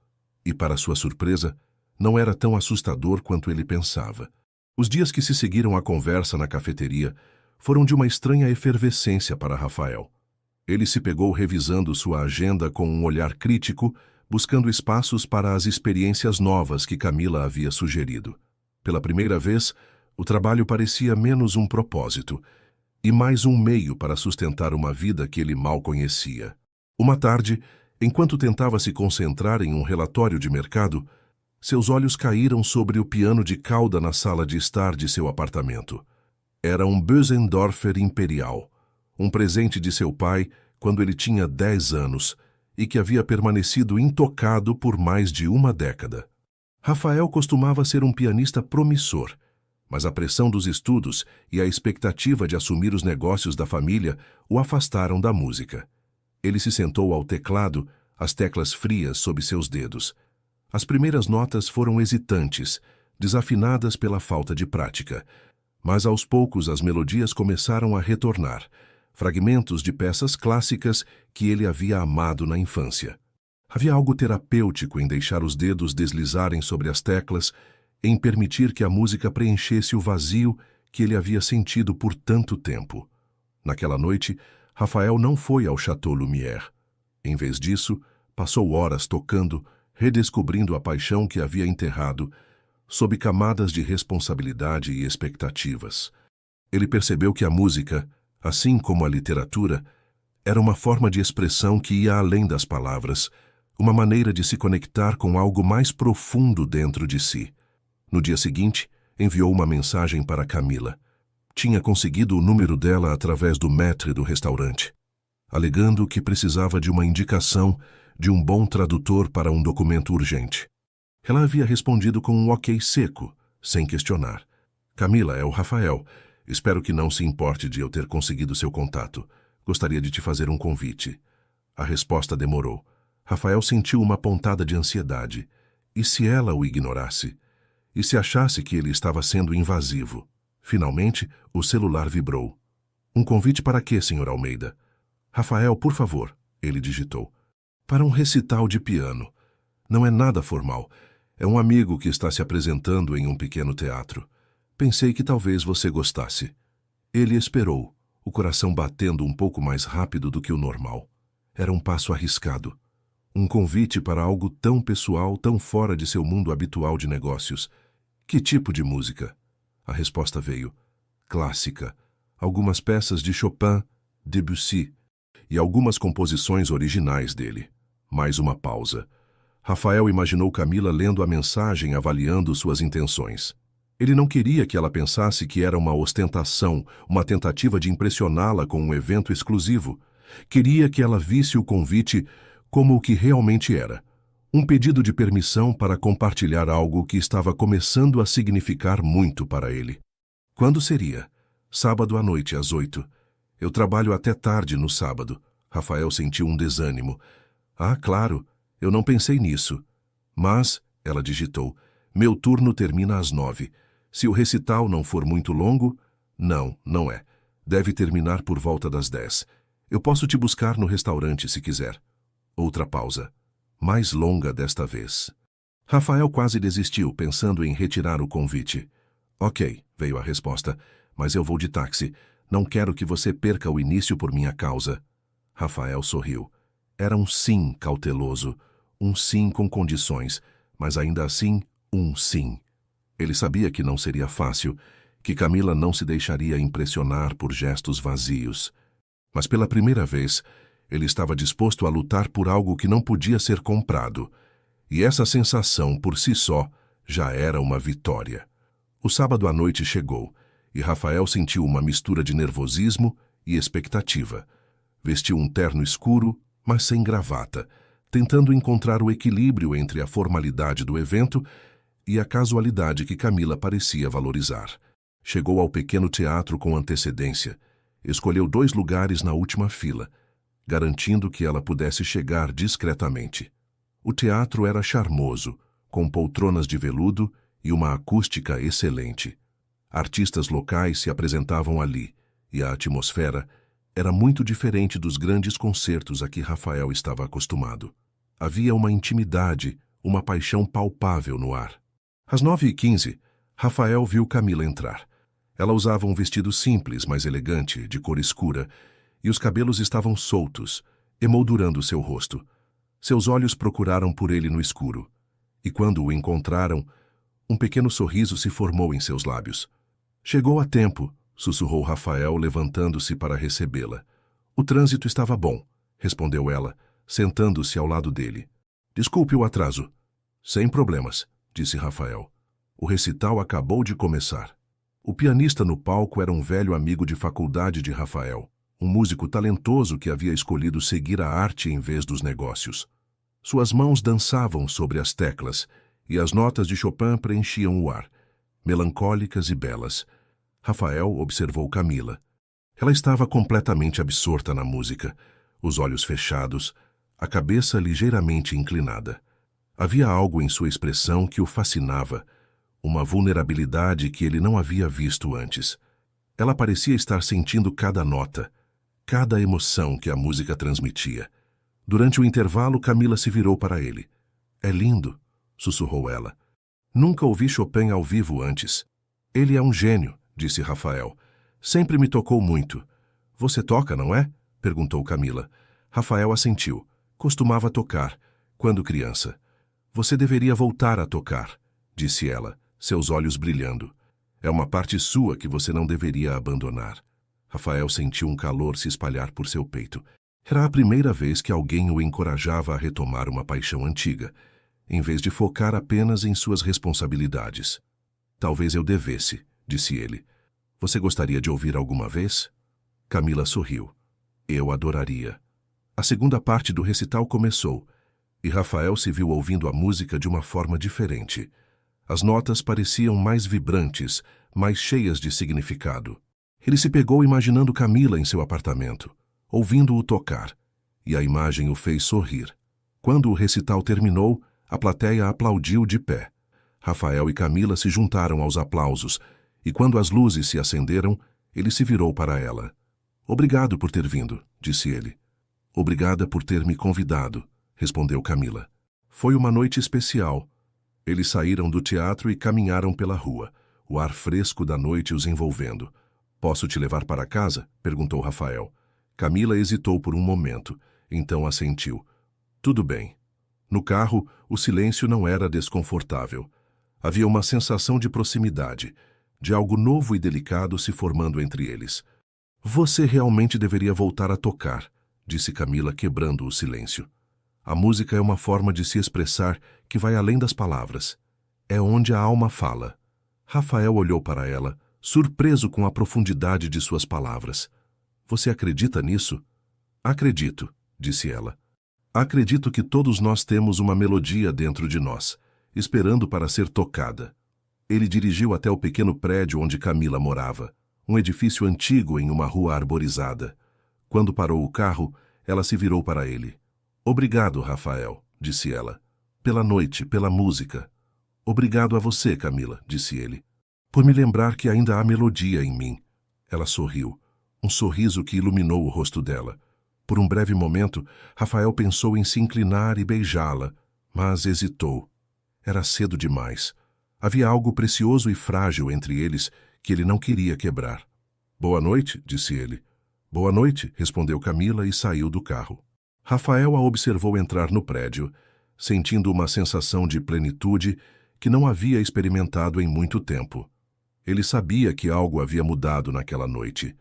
E, para sua surpresa, não era tão assustador quanto ele pensava. Os dias que se seguiram à conversa na cafeteria foram de uma estranha efervescência para Rafael. Ele se pegou revisando sua agenda com um olhar crítico, buscando espaços para as experiências novas que Camila havia sugerido. Pela primeira vez, o trabalho parecia menos um propósito e mais um meio para sustentar uma vida que ele mal conhecia. Uma tarde, enquanto tentava se concentrar em um relatório de mercado, seus olhos caíram sobre o piano de cauda na sala de estar de seu apartamento. Era um Bösendorfer Imperial, um presente de seu pai quando ele tinha 10 anos e que havia permanecido intocado por mais de uma década. Rafael costumava ser um pianista promissor, mas a pressão dos estudos e a expectativa de assumir os negócios da família o afastaram da música. Ele se sentou ao teclado, as teclas frias sob seus dedos. As primeiras notas foram hesitantes, desafinadas pela falta de prática, mas aos poucos as melodias começaram a retornar, fragmentos de peças clássicas que ele havia amado na infância. Havia algo terapêutico em deixar os dedos deslizarem sobre as teclas, em permitir que a música preenchesse o vazio que ele havia sentido por tanto tempo. Naquela noite, Rafael não foi ao Chateau Lumière. Em vez disso, passou horas tocando, redescobrindo a paixão que havia enterrado, sob camadas de responsabilidade e expectativas. Ele percebeu que a música, assim como a literatura, era uma forma de expressão que ia além das palavras, uma maneira de se conectar com algo mais profundo dentro de si. No dia seguinte, enviou uma mensagem para Camila. Tinha conseguido o número dela através do maître do restaurante, alegando que precisava de uma indicação de um bom tradutor para um documento urgente. Ela havia respondido com um ok seco, sem questionar. Camila, é o Rafael. Espero que não se importe de eu ter conseguido seu contato. Gostaria de te fazer um convite. A resposta demorou. Rafael sentiu uma pontada de ansiedade. E se ela o ignorasse? E se achasse que ele estava sendo invasivo? Finalmente, o celular vibrou. Um convite para quê, Sr. Almeida? Rafael, por favor, ele digitou. Para um recital de piano. Não é nada formal. É um amigo que está se apresentando em um pequeno teatro. Pensei que talvez você gostasse. Ele esperou, o coração batendo um pouco mais rápido do que o normal. Era um passo arriscado. Um convite para algo tão pessoal, tão fora de seu mundo habitual de negócios. Que tipo de música? A resposta veio. Clássica. Algumas peças de Chopin, Debussy e algumas composições originais dele. Mais uma pausa. Rafael imaginou Camila lendo a mensagem, avaliando suas intenções. Ele não queria que ela pensasse que era uma ostentação, uma tentativa de impressioná-la com um evento exclusivo. Queria que ela visse o convite como o que realmente era. Um pedido de permissão para compartilhar algo que estava começando a significar muito para ele. Quando seria? Sábado à noite, às 8. Eu trabalho até tarde no sábado. Rafael sentiu um desânimo. Ah, claro, eu não pensei nisso. Mas, ela digitou, meu turno termina às 9. Se o recital não for muito longo... Não, não é. Deve terminar por volta das 10. Eu posso te buscar no restaurante se quiser. Outra pausa. Mais longa desta vez. Rafael quase desistiu, pensando em retirar o convite. Ok, veio a resposta, mas eu vou de táxi. Não quero que você perca o início por minha causa. Rafael sorriu. Era um sim cauteloso, um sim com condições, mas ainda assim, um sim. Ele sabia que não seria fácil, que Camila não se deixaria impressionar por gestos vazios. Mas pela primeira vez, ele estava disposto a lutar por algo que não podia ser comprado. E essa sensação, por si só, já era uma vitória. O sábado à noite chegou, e Rafael sentiu uma mistura de nervosismo e expectativa. Vestiu um terno escuro, mas sem gravata, tentando encontrar o equilíbrio entre a formalidade do evento e a casualidade que Camila parecia valorizar. Chegou ao pequeno teatro com antecedência. Escolheu 2 lugares na última fila, garantindo que ela pudesse chegar discretamente. O teatro era charmoso, com poltronas de veludo e uma acústica excelente. Artistas locais se apresentavam ali, e a atmosfera era muito diferente dos grandes concertos a que Rafael estava acostumado. Havia uma intimidade, uma paixão palpável no ar. Às 9h15, Rafael viu Camila entrar. Ela usava um vestido simples, mas elegante, de cor escura, e os cabelos estavam soltos, emoldurando seu rosto. Seus olhos procuraram por ele no escuro, e quando o encontraram, um pequeno sorriso se formou em seus lábios. Chegou a tempo, sussurrou Rafael, levantando-se para recebê-la. O trânsito estava bom, respondeu ela, sentando-se ao lado dele. Desculpe o atraso. Sem problemas, disse Rafael. O recital acabou de começar. O pianista no palco era um velho amigo de faculdade de Rafael, um músico talentoso que havia escolhido seguir a arte em vez dos negócios. Suas mãos dançavam sobre as teclas, e as notas de Chopin preenchiam o ar, melancólicas e belas. Rafael observou Camila. Ela estava completamente absorta na música, os olhos fechados, a cabeça ligeiramente inclinada. Havia algo em sua expressão que o fascinava, uma vulnerabilidade que ele não havia visto antes. Ela parecia estar sentindo cada nota, cada emoção que a música transmitia. Durante o intervalo, Camila se virou para ele. É lindo, sussurrou ela. Nunca ouvi Chopin ao vivo antes. Ele é um gênio, disse Rafael. Sempre me tocou muito. Você toca, não é? Perguntou Camila. Rafael assentiu. Costumava tocar, quando criança. Você deveria voltar a tocar, disse ela, seus olhos brilhando. É uma parte sua que você não deveria abandonar. Rafael sentiu um calor se espalhar por seu peito. Era a primeira vez que alguém o encorajava a retomar uma paixão antiga, em vez de focar apenas em suas responsabilidades. Talvez eu devesse, disse ele. Você gostaria de ouvir alguma vez? Camila sorriu. Eu adoraria. A segunda parte do recital começou, e Rafael se viu ouvindo a música de uma forma diferente. As notas pareciam mais vibrantes, mais cheias de significado. Ele se pegou imaginando Camila em seu apartamento, ouvindo-o tocar, e a imagem o fez sorrir. Quando o recital terminou, a plateia aplaudiu de pé. Rafael e Camila se juntaram aos aplausos, e quando as luzes se acenderam, ele se virou para ela. Obrigado por ter vindo, disse ele. Obrigada por ter me convidado, respondeu Camila. Foi uma noite especial. Eles saíram do teatro e caminharam pela rua, o ar fresco da noite os envolvendo. Posso te levar para casa? Perguntou Rafael. Camila hesitou por um momento, então assentiu. Tudo bem. No carro, o silêncio não era desconfortável. Havia uma sensação de proximidade, de algo novo e delicado se formando entre eles. Você realmente deveria voltar a tocar, disse Camila, quebrando o silêncio. A música é uma forma de se expressar que vai além das palavras. É onde a alma fala. Rafael olhou para ela, surpreso com a profundidade de suas palavras. Você acredita nisso? Acredito, disse ela. Acredito que todos nós temos uma melodia dentro de nós, esperando para ser tocada. Ele dirigiu até o pequeno prédio onde Camila morava, um edifício antigo em uma rua arborizada. Quando parou o carro, ela se virou para ele. Obrigado, Rafael, disse ela. Pela noite, pela música. Obrigado a você, Camila, disse ele. Por me lembrar que ainda há melodia em mim. Ela sorriu, um sorriso que iluminou o rosto dela. Por um breve momento, Rafael pensou em se inclinar e beijá-la, mas hesitou. Era cedo demais. Havia algo precioso e frágil entre eles que ele não queria quebrar. Boa noite, disse ele. Boa noite, respondeu Camila e saiu do carro. Rafael a observou entrar no prédio, sentindo uma sensação de plenitude que não havia experimentado em muito tempo. Ele sabia que algo havia mudado naquela noite.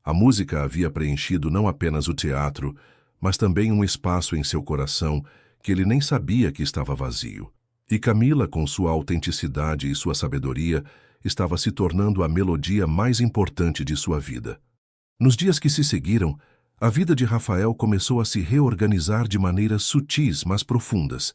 A música havia preenchido não apenas o teatro, mas também um espaço em seu coração que ele nem sabia que estava vazio. E Camila, com sua autenticidade e sua sabedoria, estava se tornando a melodia mais importante de sua vida. Nos dias que se seguiram, a vida de Rafael começou a se reorganizar de maneiras sutis, mas profundas.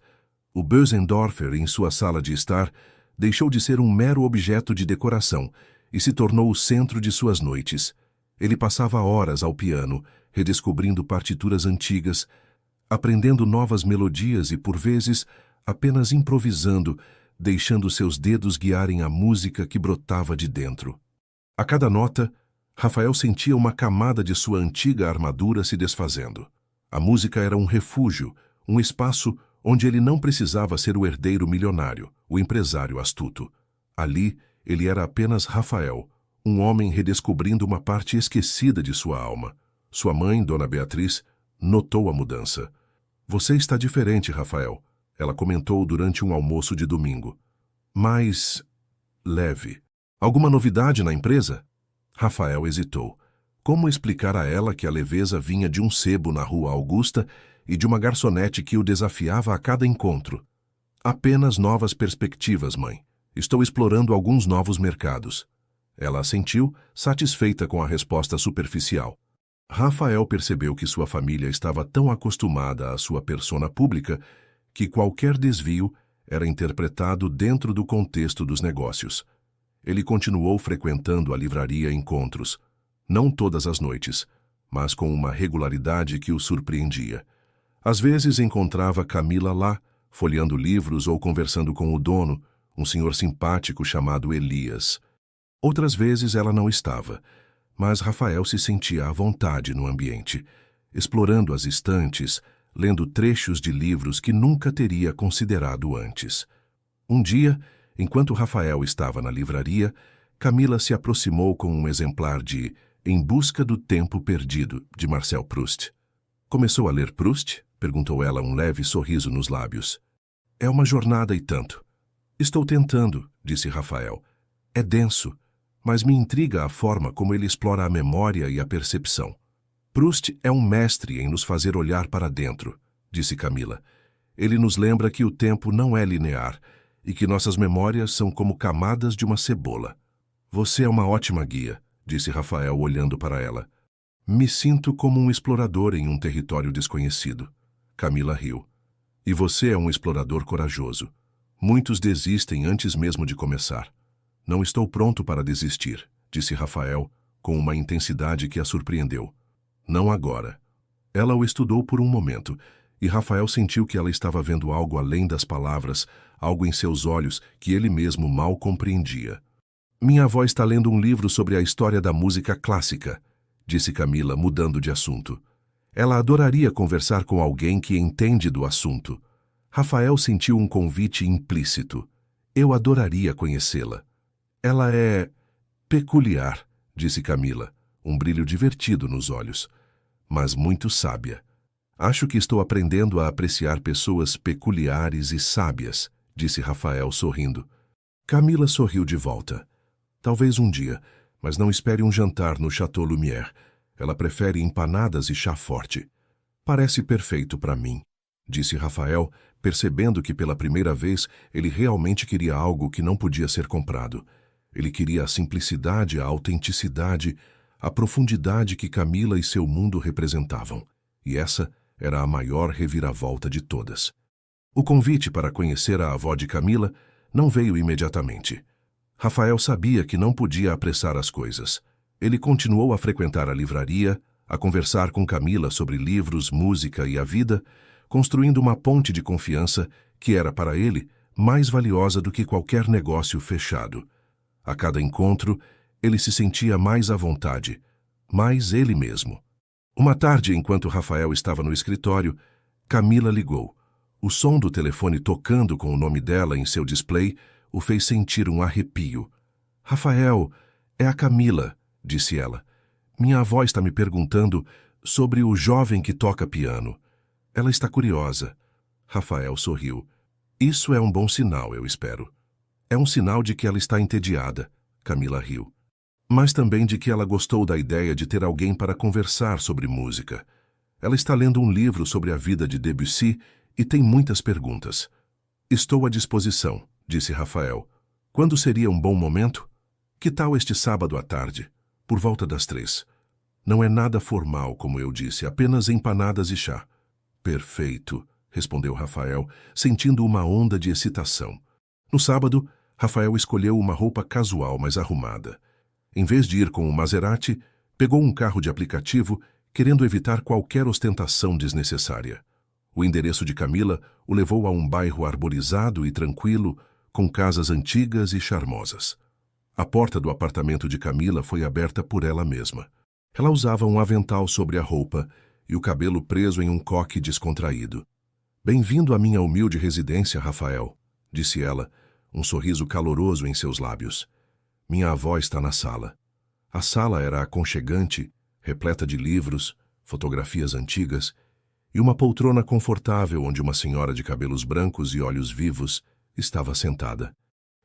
O Bösendorfer, em sua sala de estar, deixou de ser um mero objeto de decoração e se tornou o centro de suas noites. Ele passava horas ao piano, redescobrindo partituras antigas, aprendendo novas melodias e, por vezes, apenas improvisando, deixando seus dedos guiarem a música que brotava de dentro. A cada nota, Rafael sentia uma camada de sua antiga armadura se desfazendo. A música era um refúgio, um espaço onde ele não precisava ser o herdeiro milionário, o empresário astuto. Ali, ele era apenas Rafael, um homem redescobrindo uma parte esquecida de sua alma. Sua mãe, Dona Beatriz, notou a mudança. Você está diferente, Rafael, ela comentou durante um almoço de domingo. Mais leve. Alguma novidade na empresa? Rafael hesitou. Como explicar a ela que a leveza vinha de um sebo na Rua Augusta e de uma garçonete que o desafiava a cada encontro? Apenas novas perspectivas, mãe. Estou explorando alguns novos mercados. Ela assentiu, satisfeita com a resposta superficial. Rafael percebeu que sua família estava tão acostumada à sua persona pública que qualquer desvio era interpretado dentro do contexto dos negócios. Ele continuou frequentando a livraria Encontros, não todas as noites, mas com uma regularidade que o surpreendia. Às vezes encontrava Camila lá, folheando livros ou conversando com o dono, um senhor simpático chamado Elias. Outras vezes ela não estava, mas Rafael se sentia à vontade no ambiente, explorando as estantes, lendo trechos de livros que nunca teria considerado antes. Um dia, enquanto Rafael estava na livraria, Camila se aproximou com um exemplar de Em Busca do Tempo Perdido, de Marcel Proust. Começou a ler Proust? Perguntou ela, um leve sorriso nos lábios. É uma jornada e tanto. Estou tentando, disse Rafael. É denso, mas me intriga a forma como ele explora a memória e a percepção. Proust é um mestre em nos fazer olhar para dentro, disse Camila. Ele nos lembra que o tempo não é linear e que nossas memórias são como camadas de uma cebola. Você é uma ótima guia, disse Rafael olhando para ela. Me sinto como um explorador em um território desconhecido. Camila riu. E você é um explorador corajoso. Muitos desistem antes mesmo de começar. Não estou pronto para desistir, disse Rafael, com uma intensidade que a surpreendeu. Não agora. Ela o estudou por um momento, e Rafael sentiu que ela estava vendo algo além das palavras, algo em seus olhos que ele mesmo mal compreendia. Minha avó está lendo um livro sobre a história da música clássica, disse Camila, mudando de assunto. Ela adoraria conversar com alguém que entende do assunto. Rafael sentiu um convite implícito. Eu adoraria conhecê-la. Ela é peculiar, disse Camila, um brilho divertido nos olhos, mas muito sábia. Acho que estou aprendendo a apreciar pessoas peculiares e sábias, disse Rafael sorrindo. Camila sorriu de volta. Talvez um dia, mas não espere um jantar no Chateau Lumière. Ela prefere empanadas e chá forte. Parece perfeito para mim, disse Rafael, percebendo que pela primeira vez ele realmente queria algo que não podia ser comprado. Ele queria a simplicidade, a autenticidade, a profundidade que Camila e seu mundo representavam. E essa era a maior reviravolta de todas. O convite para conhecer a avó de Camila não veio imediatamente. Rafael sabia que não podia apressar as coisas. Ele continuou a frequentar a livraria, a conversar com Camila sobre livros, música e a vida, construindo uma ponte de confiança que era para ele mais valiosa do que qualquer negócio fechado. A cada encontro, ele se sentia mais à vontade, mais ele mesmo. Uma tarde, enquanto Rafael estava no escritório, Camila ligou. O som do telefone tocando com o nome dela em seu display o fez sentir um arrepio. Rafael, é a Camila, disse ela. Minha avó está me perguntando sobre o jovem que toca piano. Ela está curiosa. Rafael sorriu. Isso é um bom sinal, eu espero. É um sinal de que ela está entediada. Camila riu. Mas também de que ela gostou da ideia de ter alguém para conversar sobre música. Ela está lendo um livro sobre a vida de Debussy e tem muitas perguntas. Estou à disposição, disse Rafael. Quando seria um bom momento? Que tal este sábado à tarde, por volta das 3? Não é nada formal, como eu disse, apenas empanadas e chá. Perfeito, respondeu Rafael, sentindo uma onda de excitação. No sábado, Rafael escolheu uma roupa casual, mas arrumada. Em vez de ir com o Maserati, pegou um carro de aplicativo, querendo evitar qualquer ostentação desnecessária. O endereço de Camila o levou a um bairro arborizado e tranquilo, com casas antigas e charmosas. A porta do apartamento de Camila foi aberta por ela mesma. Ela usava um avental sobre a roupa e o cabelo preso em um coque descontraído. Bem-vindo à minha humilde residência, Rafael, disse ela, um sorriso caloroso em seus lábios. Minha avó está na sala. A sala era aconchegante, repleta de livros, fotografias antigas e uma poltrona confortável onde uma senhora de cabelos brancos e olhos vivos estava sentada.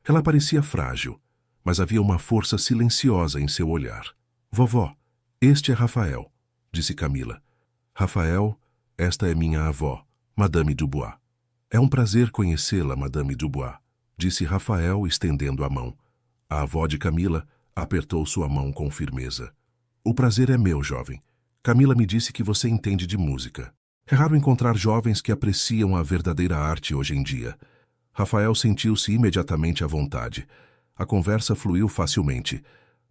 Ela parecia frágil, mas havia uma força silenciosa em seu olhar. Vovó, este é Rafael, disse Camila. Rafael, esta é minha avó, Madame Dubois. É um prazer conhecê-la, Madame Dubois, disse Rafael, estendendo a mão. A avó de Camila apertou sua mão com firmeza. O prazer é meu, jovem. Camila me disse que você entende de música. É raro encontrar jovens que apreciam a verdadeira arte hoje em dia. Rafael sentiu-se imediatamente à vontade. A conversa fluiu facilmente.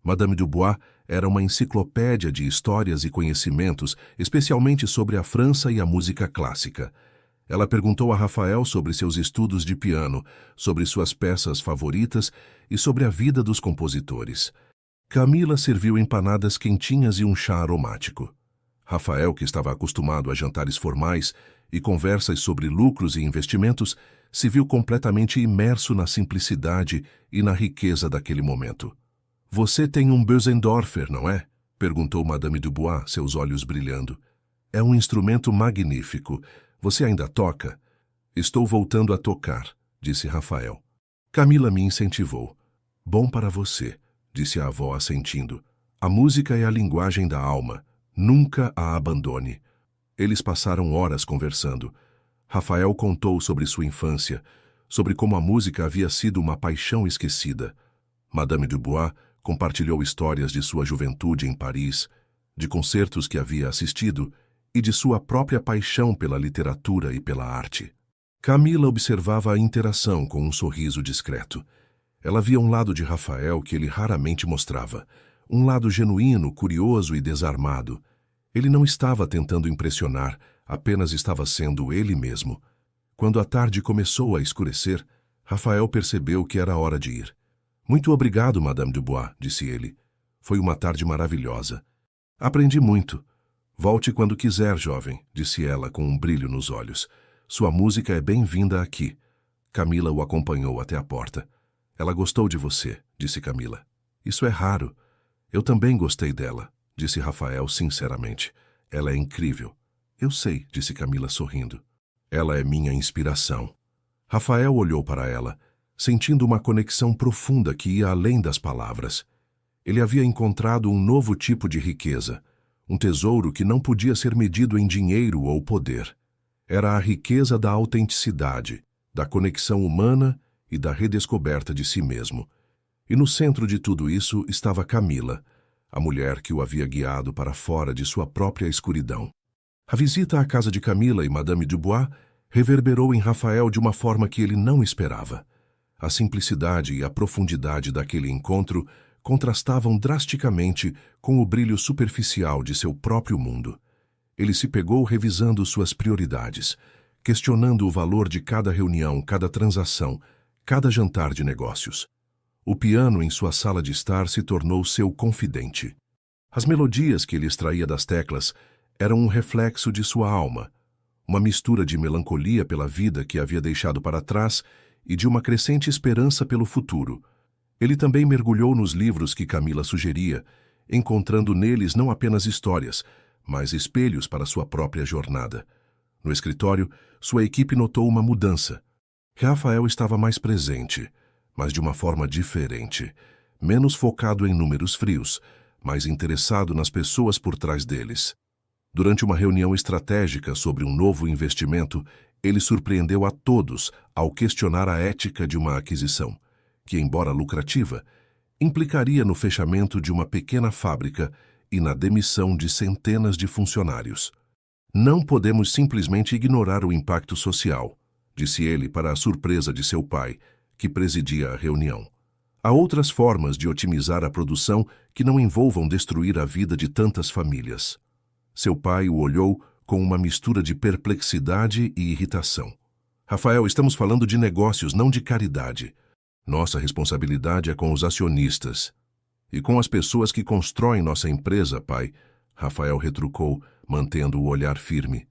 Madame Dubois era uma enciclopédia de histórias e conhecimentos, especialmente sobre a França e a música clássica. Ela perguntou a Rafael sobre seus estudos de piano, sobre suas peças favoritas e sobre a vida dos compositores. Camila serviu empanadas quentinhas e um chá aromático. Rafael, que estava acostumado a jantares formais e conversas sobre lucros e investimentos, se viu completamente imerso na simplicidade e na riqueza daquele momento. Você tem um Bösendorfer, não é? Perguntou Madame Dubois, seus olhos brilhando. É um instrumento magnífico. Você ainda toca? Estou voltando a tocar, disse Rafael. Camila me incentivou. Bom para você, disse a avó assentindo. A música é a linguagem da alma. Nunca a abandone. Eles passaram horas conversando. Rafael contou sobre sua infância, sobre como a música havia sido uma paixão esquecida. Madame Dubois compartilhou histórias de sua juventude em Paris, de concertos que havia assistido e de sua própria paixão pela literatura e pela arte. Camila observava a interação com um sorriso discreto. Ela via um lado de Rafael que ele raramente mostrava, um lado genuíno, curioso e desarmado. Ele não estava tentando impressionar, apenas estava sendo ele mesmo. Quando a tarde começou a escurecer, Rafael percebeu que era hora de ir. Muito obrigado, Madame Dubois, disse ele. Foi uma tarde maravilhosa. Aprendi muito. Volte quando quiser, jovem, disse ela com um brilho nos olhos. Sua música é bem-vinda aqui. Camila o acompanhou até a porta. Ela gostou de você, disse Camila. Isso é raro. Eu também gostei dela, disse Rafael sinceramente. Ela é incrível. Eu sei, disse Camila sorrindo. Ela é minha inspiração. Rafael olhou para ela, sentindo uma conexão profunda que ia além das palavras. Ele havia encontrado um novo tipo de riqueza, um tesouro que não podia ser medido em dinheiro ou poder. Era a riqueza da autenticidade, da conexão humana e da redescoberta de si mesmo. E no centro de tudo isso estava Camila, a mulher que o havia guiado para fora de sua própria escuridão. A visita à casa de Camila e Madame Dubois reverberou em Rafael de uma forma que ele não esperava. A simplicidade e a profundidade daquele encontro contrastavam drasticamente com o brilho superficial de seu próprio mundo. Ele se pegou revisando suas prioridades, questionando o valor de cada reunião, cada transação, cada jantar de negócios. O piano em sua sala de estar se tornou seu confidente. As melodias que ele extraía das teclas eram um reflexo de sua alma, uma mistura de melancolia pela vida que havia deixado para trás e de uma crescente esperança pelo futuro. Ele também mergulhou nos livros que Camila sugeria, encontrando neles não apenas histórias, mas espelhos para sua própria jornada. No escritório, sua equipe notou uma mudança. Rafael estava mais presente, mas de uma forma diferente, menos focado em números frios, mais interessado nas pessoas por trás deles. Durante uma reunião estratégica sobre um novo investimento, ele surpreendeu a todos ao questionar a ética de uma aquisição, que, embora lucrativa, implicaria no fechamento de uma pequena fábrica e na demissão de centenas de funcionários. Não podemos simplesmente ignorar o impacto social, disse ele para a surpresa de seu pai, que presidia a reunião. Há outras formas de otimizar a produção que não envolvam destruir a vida de tantas famílias. Seu pai o olhou com uma mistura de perplexidade e irritação. Rafael, estamos falando de negócios, não de caridade. Nossa responsabilidade é com os acionistas. E com as pessoas que constroem nossa empresa, pai, Rafael retrucou, mantendo o olhar firme.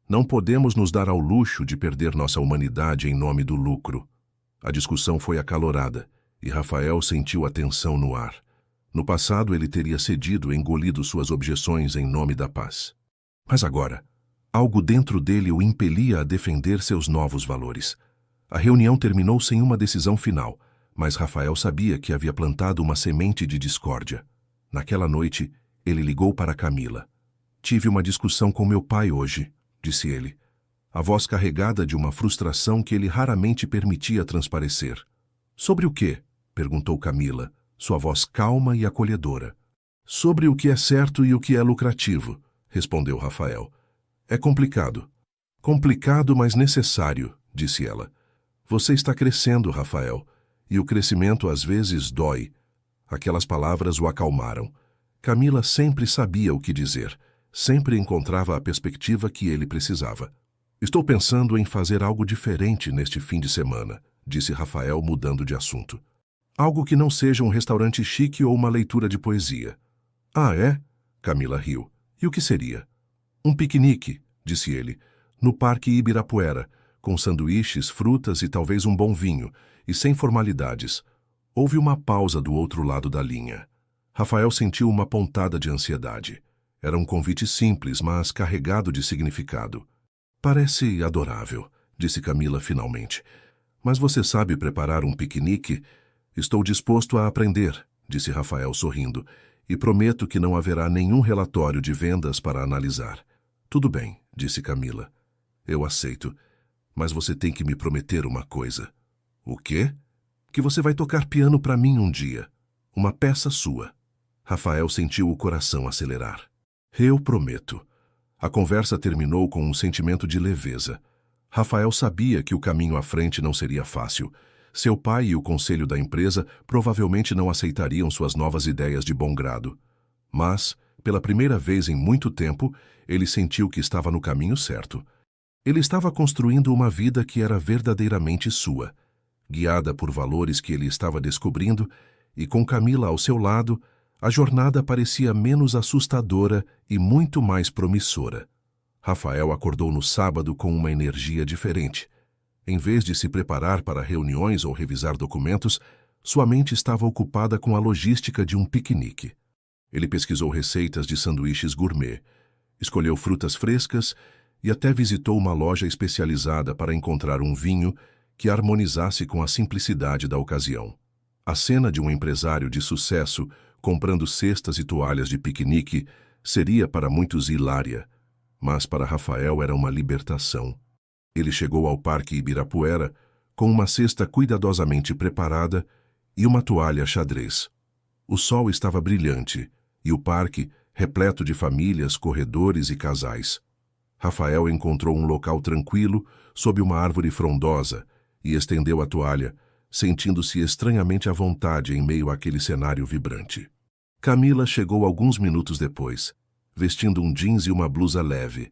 Não podemos nos dar ao luxo de perder nossa humanidade em nome do lucro. A discussão foi acalorada, e Rafael sentiu a tensão no ar. No passado, ele teria cedido e engolido suas objeções em nome da paz. Mas agora, algo dentro dele o impelia a defender seus novos valores. A reunião terminou sem uma decisão final, mas Rafael sabia que havia plantado uma semente de discórdia. Naquela noite, ele ligou para Camila. Tive uma discussão com meu pai hoje, disse ele, a voz carregada de uma frustração que ele raramente permitia transparecer. Sobre o quê? Perguntou Camila, sua voz calma e acolhedora. Sobre o que é certo e o que é lucrativo, respondeu Rafael. É complicado. Complicado, mas necessário, disse ela. Você está crescendo, Rafael, e o crescimento às vezes dói. Aquelas palavras o acalmaram. Camila sempre sabia o que dizer, sempre encontrava a perspectiva que ele precisava. Estou pensando em fazer algo diferente neste fim de semana, disse Rafael, mudando de assunto. Algo que não seja um restaurante chique ou uma leitura de poesia. Ah, é? Camila riu. E o que seria? Um piquenique, disse ele, no Parque Ibirapuera, com sanduíches, frutas e talvez um bom vinho, e sem formalidades. Houve uma pausa do outro lado da linha. Rafael sentiu uma pontada de ansiedade. Era um convite simples, mas carregado de significado. Parece adorável, disse Camila finalmente. Mas você sabe preparar um piquenique? Estou disposto a aprender, disse Rafael sorrindo, e prometo que não haverá nenhum relatório de vendas para analisar. Tudo bem, disse Camila. Eu aceito, mas você tem que me prometer uma coisa. O quê? Que você vai tocar piano para mim um dia. Uma peça sua. Rafael sentiu o coração acelerar. Eu prometo. A conversa terminou com um sentimento de leveza. Rafael sabia que o caminho à frente não seria fácil. Seu pai e o conselho da empresa provavelmente não aceitariam suas novas ideias de bom grado. Mas, pela primeira vez em muito tempo, ele sentiu que estava no caminho certo. Ele estava construindo uma vida que era verdadeiramente sua, guiada por valores que ele estava descobrindo, e com Camila ao seu lado, a jornada parecia menos assustadora e muito mais promissora. Rafael acordou no sábado com uma energia diferente. Em vez de se preparar para reuniões ou revisar documentos, sua mente estava ocupada com a logística de um piquenique. Ele pesquisou receitas de sanduíches gourmet, escolheu frutas frescas e até visitou uma loja especializada para encontrar um vinho que harmonizasse com a simplicidade da ocasião. A cena de um empresário de sucesso comprando cestas e toalhas de piquenique seria para muitos hilária, mas para Rafael era uma libertação. Ele chegou ao Parque Ibirapuera com uma cesta cuidadosamente preparada e uma toalha xadrez. O sol estava brilhante e o parque repleto de famílias, corredores e casais. Rafael encontrou um local tranquilo sob uma árvore frondosa e estendeu a toalha, sentindo-se estranhamente à vontade em meio àquele cenário vibrante. Camila chegou alguns minutos depois, vestindo um jeans e uma blusa leve,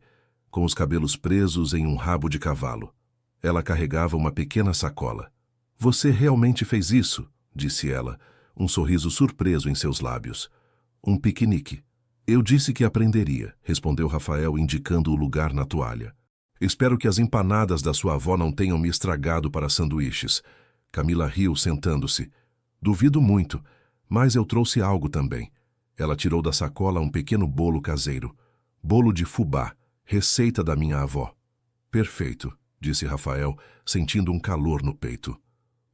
com os cabelos presos em um rabo de cavalo. Ela carregava uma pequena sacola. Você realmente fez isso? Disse ela, um sorriso surpreso em seus lábios. Um piquenique. Eu disse que aprenderia, respondeu Rafael, indicando o lugar na toalha. Espero que as empanadas da sua avó não tenham me estragado para sanduíches. Camila riu, sentando-se. Duvido muito, mas eu trouxe algo também. Ela tirou da sacola um pequeno bolo caseiro. Bolo de fubá, receita da minha avó. Perfeito, disse Rafael, sentindo um calor no peito.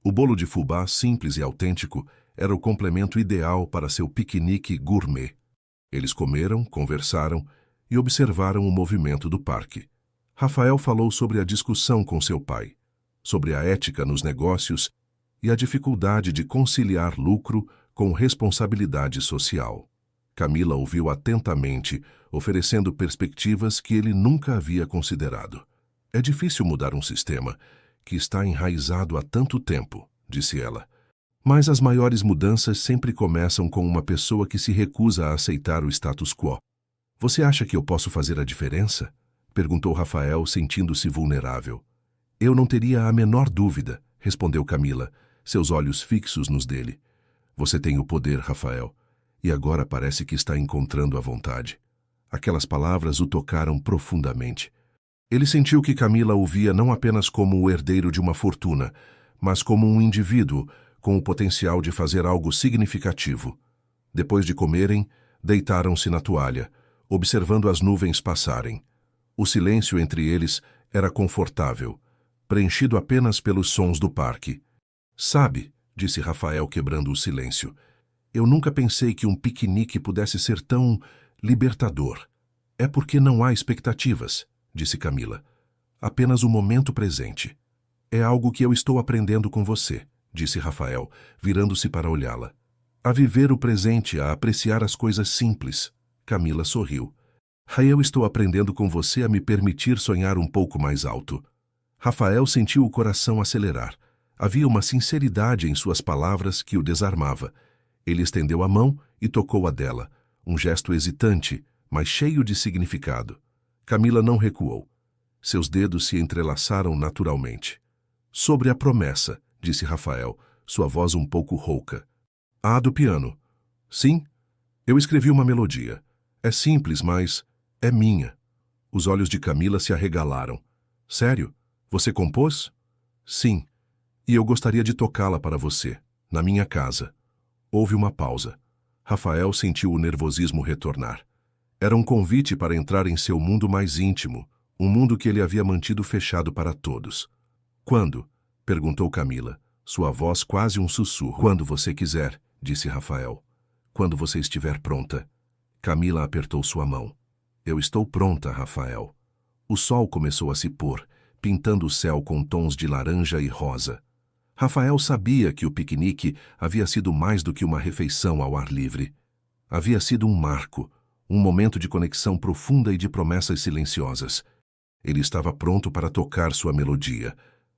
O bolo de fubá, simples e autêntico, era o complemento ideal para seu piquenique gourmet. Eles comeram, conversaram e observaram o movimento do parque. Rafael falou sobre a discussão com seu pai, sobre a ética nos negócios e a dificuldade de conciliar lucro com responsabilidade social. Camila ouviu atentamente, oferecendo perspectivas que ele nunca havia considerado. É difícil mudar um sistema que está enraizado há tanto tempo, disse ela. Mas as maiores mudanças sempre começam com uma pessoa que se recusa a aceitar o status quo. Você acha que eu posso fazer a diferença? Perguntou Rafael, sentindo-se vulnerável. Eu não teria a menor dúvida, respondeu Camila, seus olhos fixos nos dele. Você tem o poder, Rafael, e agora parece que está encontrando a vontade. Aquelas palavras o tocaram profundamente. Ele sentiu que Camila o via não apenas como o herdeiro de uma fortuna, mas como um indivíduo com o potencial de fazer algo significativo. Depois de comerem, deitaram-se na toalha, observando as nuvens passarem. O silêncio entre eles era confortável, preenchido apenas pelos sons do parque. Sabe, disse Rafael quebrando o silêncio, eu nunca pensei que um piquenique pudesse ser tão libertador. É porque não há expectativas, disse Camila. Apenas o momento presente. É algo que eu estou aprendendo com você, disse Rafael, virando-se para olhá-la. A viver o presente, a apreciar as coisas simples. Camila sorriu. Eu estou aprendendo com você a me permitir sonhar um pouco mais alto. Rafael sentiu o coração acelerar. Havia uma sinceridade em suas palavras que o desarmava. Ele estendeu a mão e tocou a dela, um gesto hesitante, mas cheio de significado. Camila não recuou. Seus dedos se entrelaçaram naturalmente. Sobre a promessa, disse Rafael, sua voz um pouco rouca. A do piano. Sim, eu escrevi uma melodia. É simples, mas é minha. Os olhos de Camila se arregalaram. Sério? Você compôs? Sim. E eu gostaria de tocá-la para você, na minha casa. Houve uma pausa. Rafael sentiu o nervosismo retornar. Era um convite para entrar em seu mundo mais íntimo, um mundo que ele havia mantido fechado para todos. Quando? Perguntou Camila, sua voz quase um sussurro. Quando você quiser, disse Rafael. Quando você estiver pronta. Camila apertou sua mão. Eu estou pronta, Rafael. O sol começou a se pôr, pintando o céu com tons de laranja e rosa. Rafael sabia que o piquenique havia sido mais do que uma refeição ao ar livre. Havia sido um marco, um momento de conexão profunda e de promessas silenciosas. Ele estava pronto para tocar sua melodia,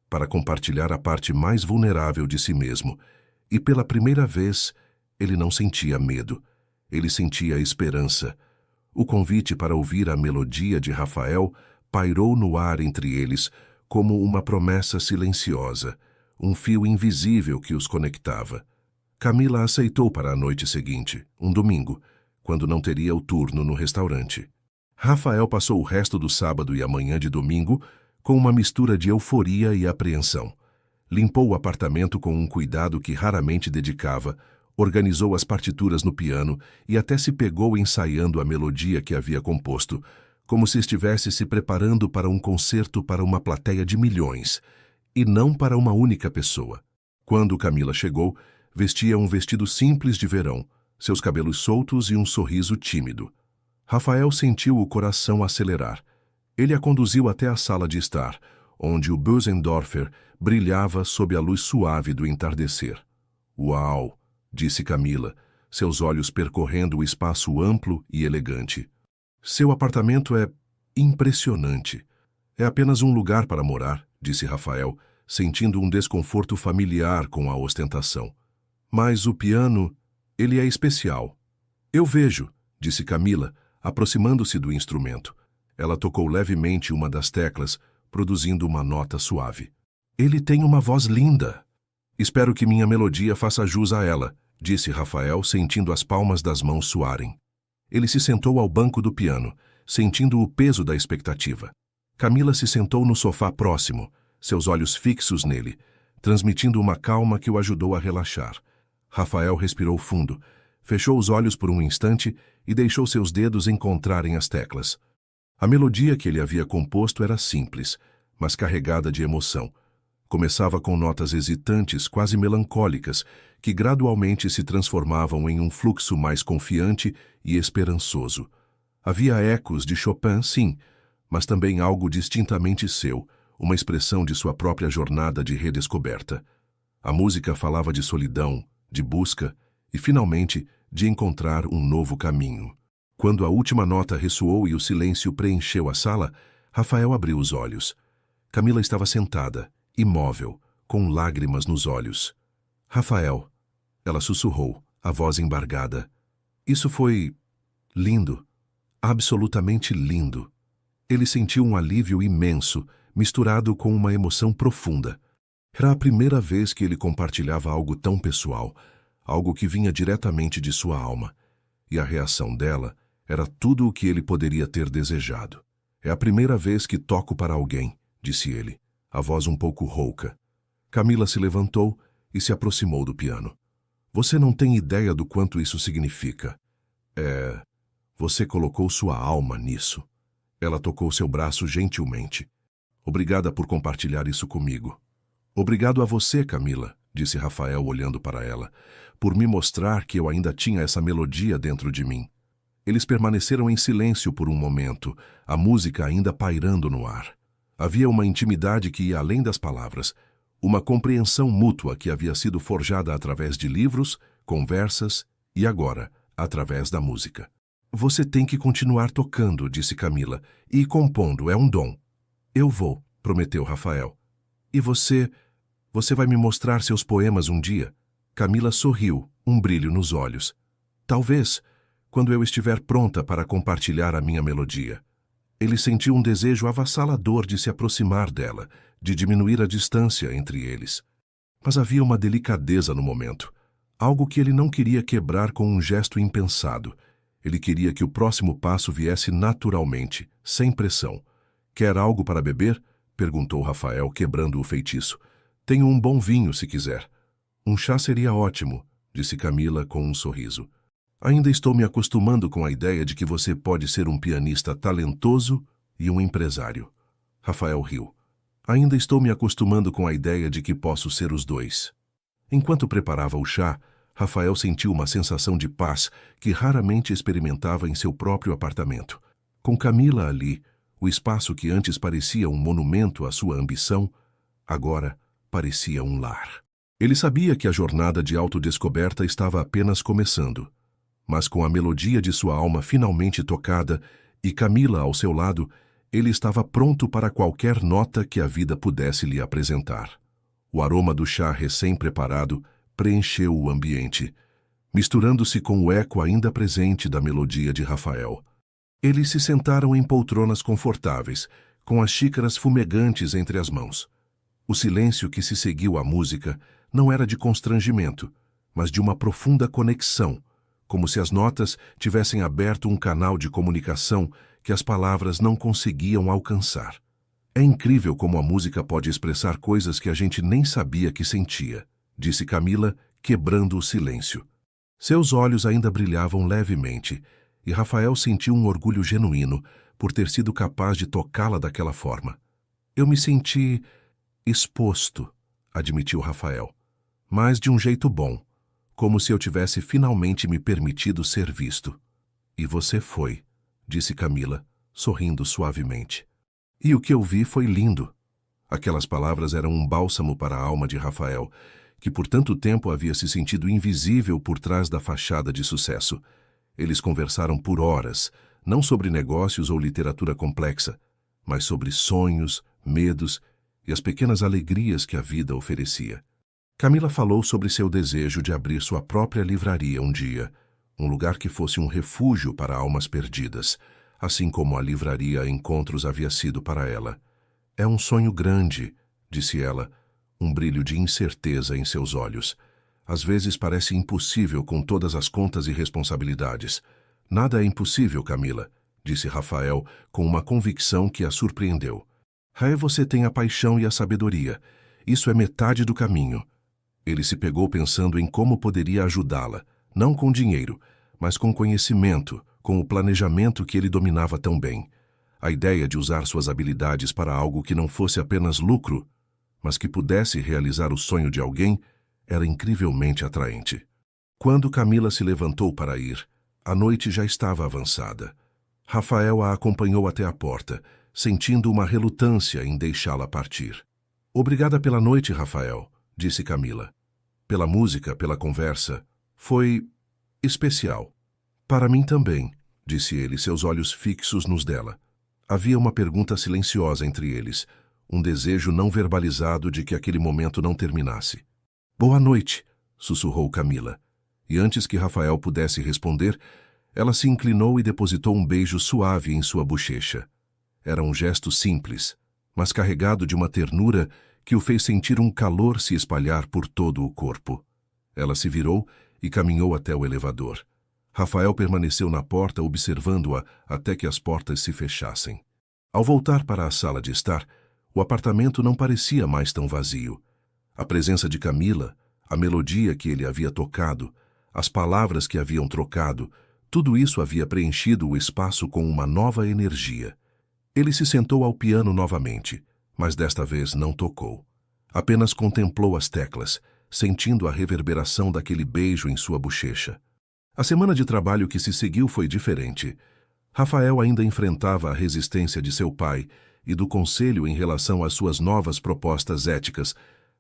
para compartilhar a parte mais vulnerável de si mesmo. E pela primeira vez, ele não sentia medo. Ele sentia esperança. O convite para ouvir a melodia de Rafael pairou no ar entre eles como uma promessa silenciosa, um fio invisível que os conectava. Camila aceitou para a noite seguinte, um domingo, quando não teria o turno no restaurante. Rafael passou o resto do sábado e a manhã de domingo com uma mistura de euforia e apreensão. Limpou o apartamento com um cuidado que raramente dedicava, organizou as partituras no piano e até se pegou ensaiando a melodia que havia composto, como se estivesse se preparando para um concerto para uma plateia de milhões, e não para uma única pessoa. Quando Camila chegou, vestia um vestido simples de verão, seus cabelos soltos e um sorriso tímido. Rafael sentiu o coração acelerar. Ele a conduziu até a sala de estar, onde o Bösendorfer brilhava sob a luz suave do entardecer. Uau! Disse Camila, seus olhos percorrendo o espaço amplo e elegante. Seu apartamento é impressionante. É apenas um lugar para morar, disse Rafael, sentindo um desconforto familiar com a ostentação. Mas o piano, ele é especial. Eu vejo, disse Camila, aproximando-se do instrumento. Ela tocou levemente uma das teclas, produzindo uma nota suave. Ele tem uma voz linda. Espero que minha melodia faça jus a ela, disse Rafael, sentindo as palmas das mãos suarem. Ele se sentou ao banco do piano, sentindo o peso da expectativa. Camila se sentou no sofá próximo, seus olhos fixos nele, transmitindo uma calma que o ajudou a relaxar. Rafael respirou fundo, Fechou os olhos por um instante e deixou seus dedos encontrarem as teclas. A melodia que ele havia composto era simples, mas carregada de emoção. Começava com notas hesitantes, quase melancólicas, que gradualmente se transformavam em um fluxo mais confiante e esperançoso. Havia ecos de Chopin, sim, mas também algo distintamente seu, uma expressão de sua própria jornada de redescoberta. A música falava de solidão, de busca e, finalmente, de encontrar um novo caminho. Quando a última nota ressoou e o silêncio preencheu a sala, Rafael abriu os olhos. Camila estava sentada, imóvel, com lágrimas nos olhos. Rafael, ela sussurrou, a voz embargada. Isso foi lindo, absolutamente lindo. Ele sentiu um alívio imenso, misturado com uma emoção profunda. Era a primeira vez que ele compartilhava algo tão pessoal, algo que vinha diretamente de sua alma. E a reação dela era tudo o que ele poderia ter desejado. É a primeira vez que toco para alguém, disse ele, a voz um pouco rouca. Camila se levantou e se aproximou do piano. Você não tem ideia do quanto isso significa. Você colocou sua alma nisso. Ela tocou seu braço gentilmente. Obrigada por compartilhar isso comigo. Obrigado a você, Camila, disse Rafael olhando para ela, por me mostrar que eu ainda tinha essa melodia dentro de mim. Eles permaneceram em silêncio por um momento, a música ainda pairando no ar. Havia uma intimidade que ia além das palavras, uma compreensão mútua que havia sido forjada através de livros, conversas e agora, através da música. Você tem que continuar tocando, disse Camila, e compondo, é um dom. Eu vou, prometeu Rafael. E você vai me mostrar seus poemas um dia? Camila sorriu, um brilho nos olhos. Talvez, quando eu estiver pronta para compartilhar a minha melodia. Ele sentiu um desejo avassalador de se aproximar dela, de diminuir a distância entre eles. Mas havia uma delicadeza no momento, algo que ele não queria quebrar com um gesto impensado. Ele queria que o próximo passo viesse naturalmente, sem pressão. Quer algo para beber? Perguntou Rafael, quebrando o feitiço. Tenho um bom vinho, se quiser. Um chá seria ótimo, disse Camila com um sorriso. Ainda estou me acostumando com a ideia de que você pode ser um pianista talentoso e um empresário. Rafael riu. Ainda estou me acostumando com a ideia de que posso ser os dois. Enquanto preparava o chá, Rafael sentiu uma sensação de paz que raramente experimentava em seu próprio apartamento. Com Camila ali, o espaço que antes parecia um monumento à sua ambição, agora parecia um lar. Ele sabia que a jornada de autodescoberta estava apenas começando, mas com a melodia de sua alma finalmente tocada e Camila ao seu lado, ele estava pronto para qualquer nota que a vida pudesse lhe apresentar. O aroma do chá recém-preparado preencheu o ambiente, misturando-se com o eco ainda presente da melodia de Rafael. Eles se sentaram em poltronas confortáveis, com as xícaras fumegantes entre as mãos. O silêncio que se seguiu à música não era de constrangimento, mas de uma profunda conexão, como se as notas tivessem aberto um canal de comunicação que as palavras não conseguiam alcançar. É incrível como a música pode expressar coisas que a gente nem sabia que sentia, disse Camila, quebrando o silêncio. Seus olhos ainda brilhavam levemente, e Rafael sentiu um orgulho genuíno por ter sido capaz de tocá-la daquela forma. Eu me senti exposto, admitiu Rafael, mas de um jeito bom, como se eu tivesse finalmente me permitido ser visto. E você foi, disse Camila, sorrindo suavemente. E o que eu vi foi lindo. Aquelas palavras eram um bálsamo para a alma de Rafael, que por tanto tempo havia se sentido invisível por trás da fachada de sucesso. Eles conversaram por horas, não sobre negócios ou literatura complexa, mas sobre sonhos, medos e as pequenas alegrias que a vida oferecia. Camila falou sobre seu desejo de abrir sua própria livraria um dia, um lugar que fosse um refúgio para almas perdidas, assim como a livraria Encontros havia sido para ela. É um sonho grande, disse ela, um brilho de incerteza em seus olhos. Às vezes parece impossível com todas as contas e responsabilidades. Nada é impossível, Camila, disse Rafael com uma convicção que a surpreendeu. Aí você tem a paixão e a sabedoria. Isso é metade do caminho. Ele se pegou pensando em como poderia ajudá-la, não com dinheiro, mas com conhecimento, com o planejamento que ele dominava tão bem. A ideia de usar suas habilidades para algo que não fosse apenas lucro, mas que pudesse realizar o sonho de alguém, era incrivelmente atraente. Quando Camila se levantou para ir, a noite já estava avançada. Rafael a acompanhou até a porta, sentindo uma relutância em deixá-la partir. Obrigada pela noite, Rafael, disse Camila. Pela música, pela conversa. Foi especial. Para mim também, disse ele, seus olhos fixos nos dela. Havia uma pergunta silenciosa entre eles, um desejo não verbalizado de que aquele momento não terminasse. Boa noite, sussurrou Camila. E antes que Rafael pudesse responder, ela se inclinou e depositou um beijo suave em sua bochecha. Era um gesto simples, mas carregado de uma ternura que o fez sentir um calor se espalhar por todo o corpo. Ela se virou e caminhou até o elevador. Rafael permaneceu na porta observando-a até que as portas se fechassem. Ao voltar para a sala de estar, o apartamento não parecia mais tão vazio. A presença de Camila, a melodia que ele havia tocado, as palavras que haviam trocado, tudo isso havia preenchido o espaço com uma nova energia. Ele se sentou ao piano novamente, mas desta vez não tocou. Apenas contemplou as teclas, sentindo a reverberação daquele beijo em sua bochecha. A semana de trabalho que se seguiu foi diferente. Rafael ainda enfrentava a resistência de seu pai e do conselho em relação às suas novas propostas éticas,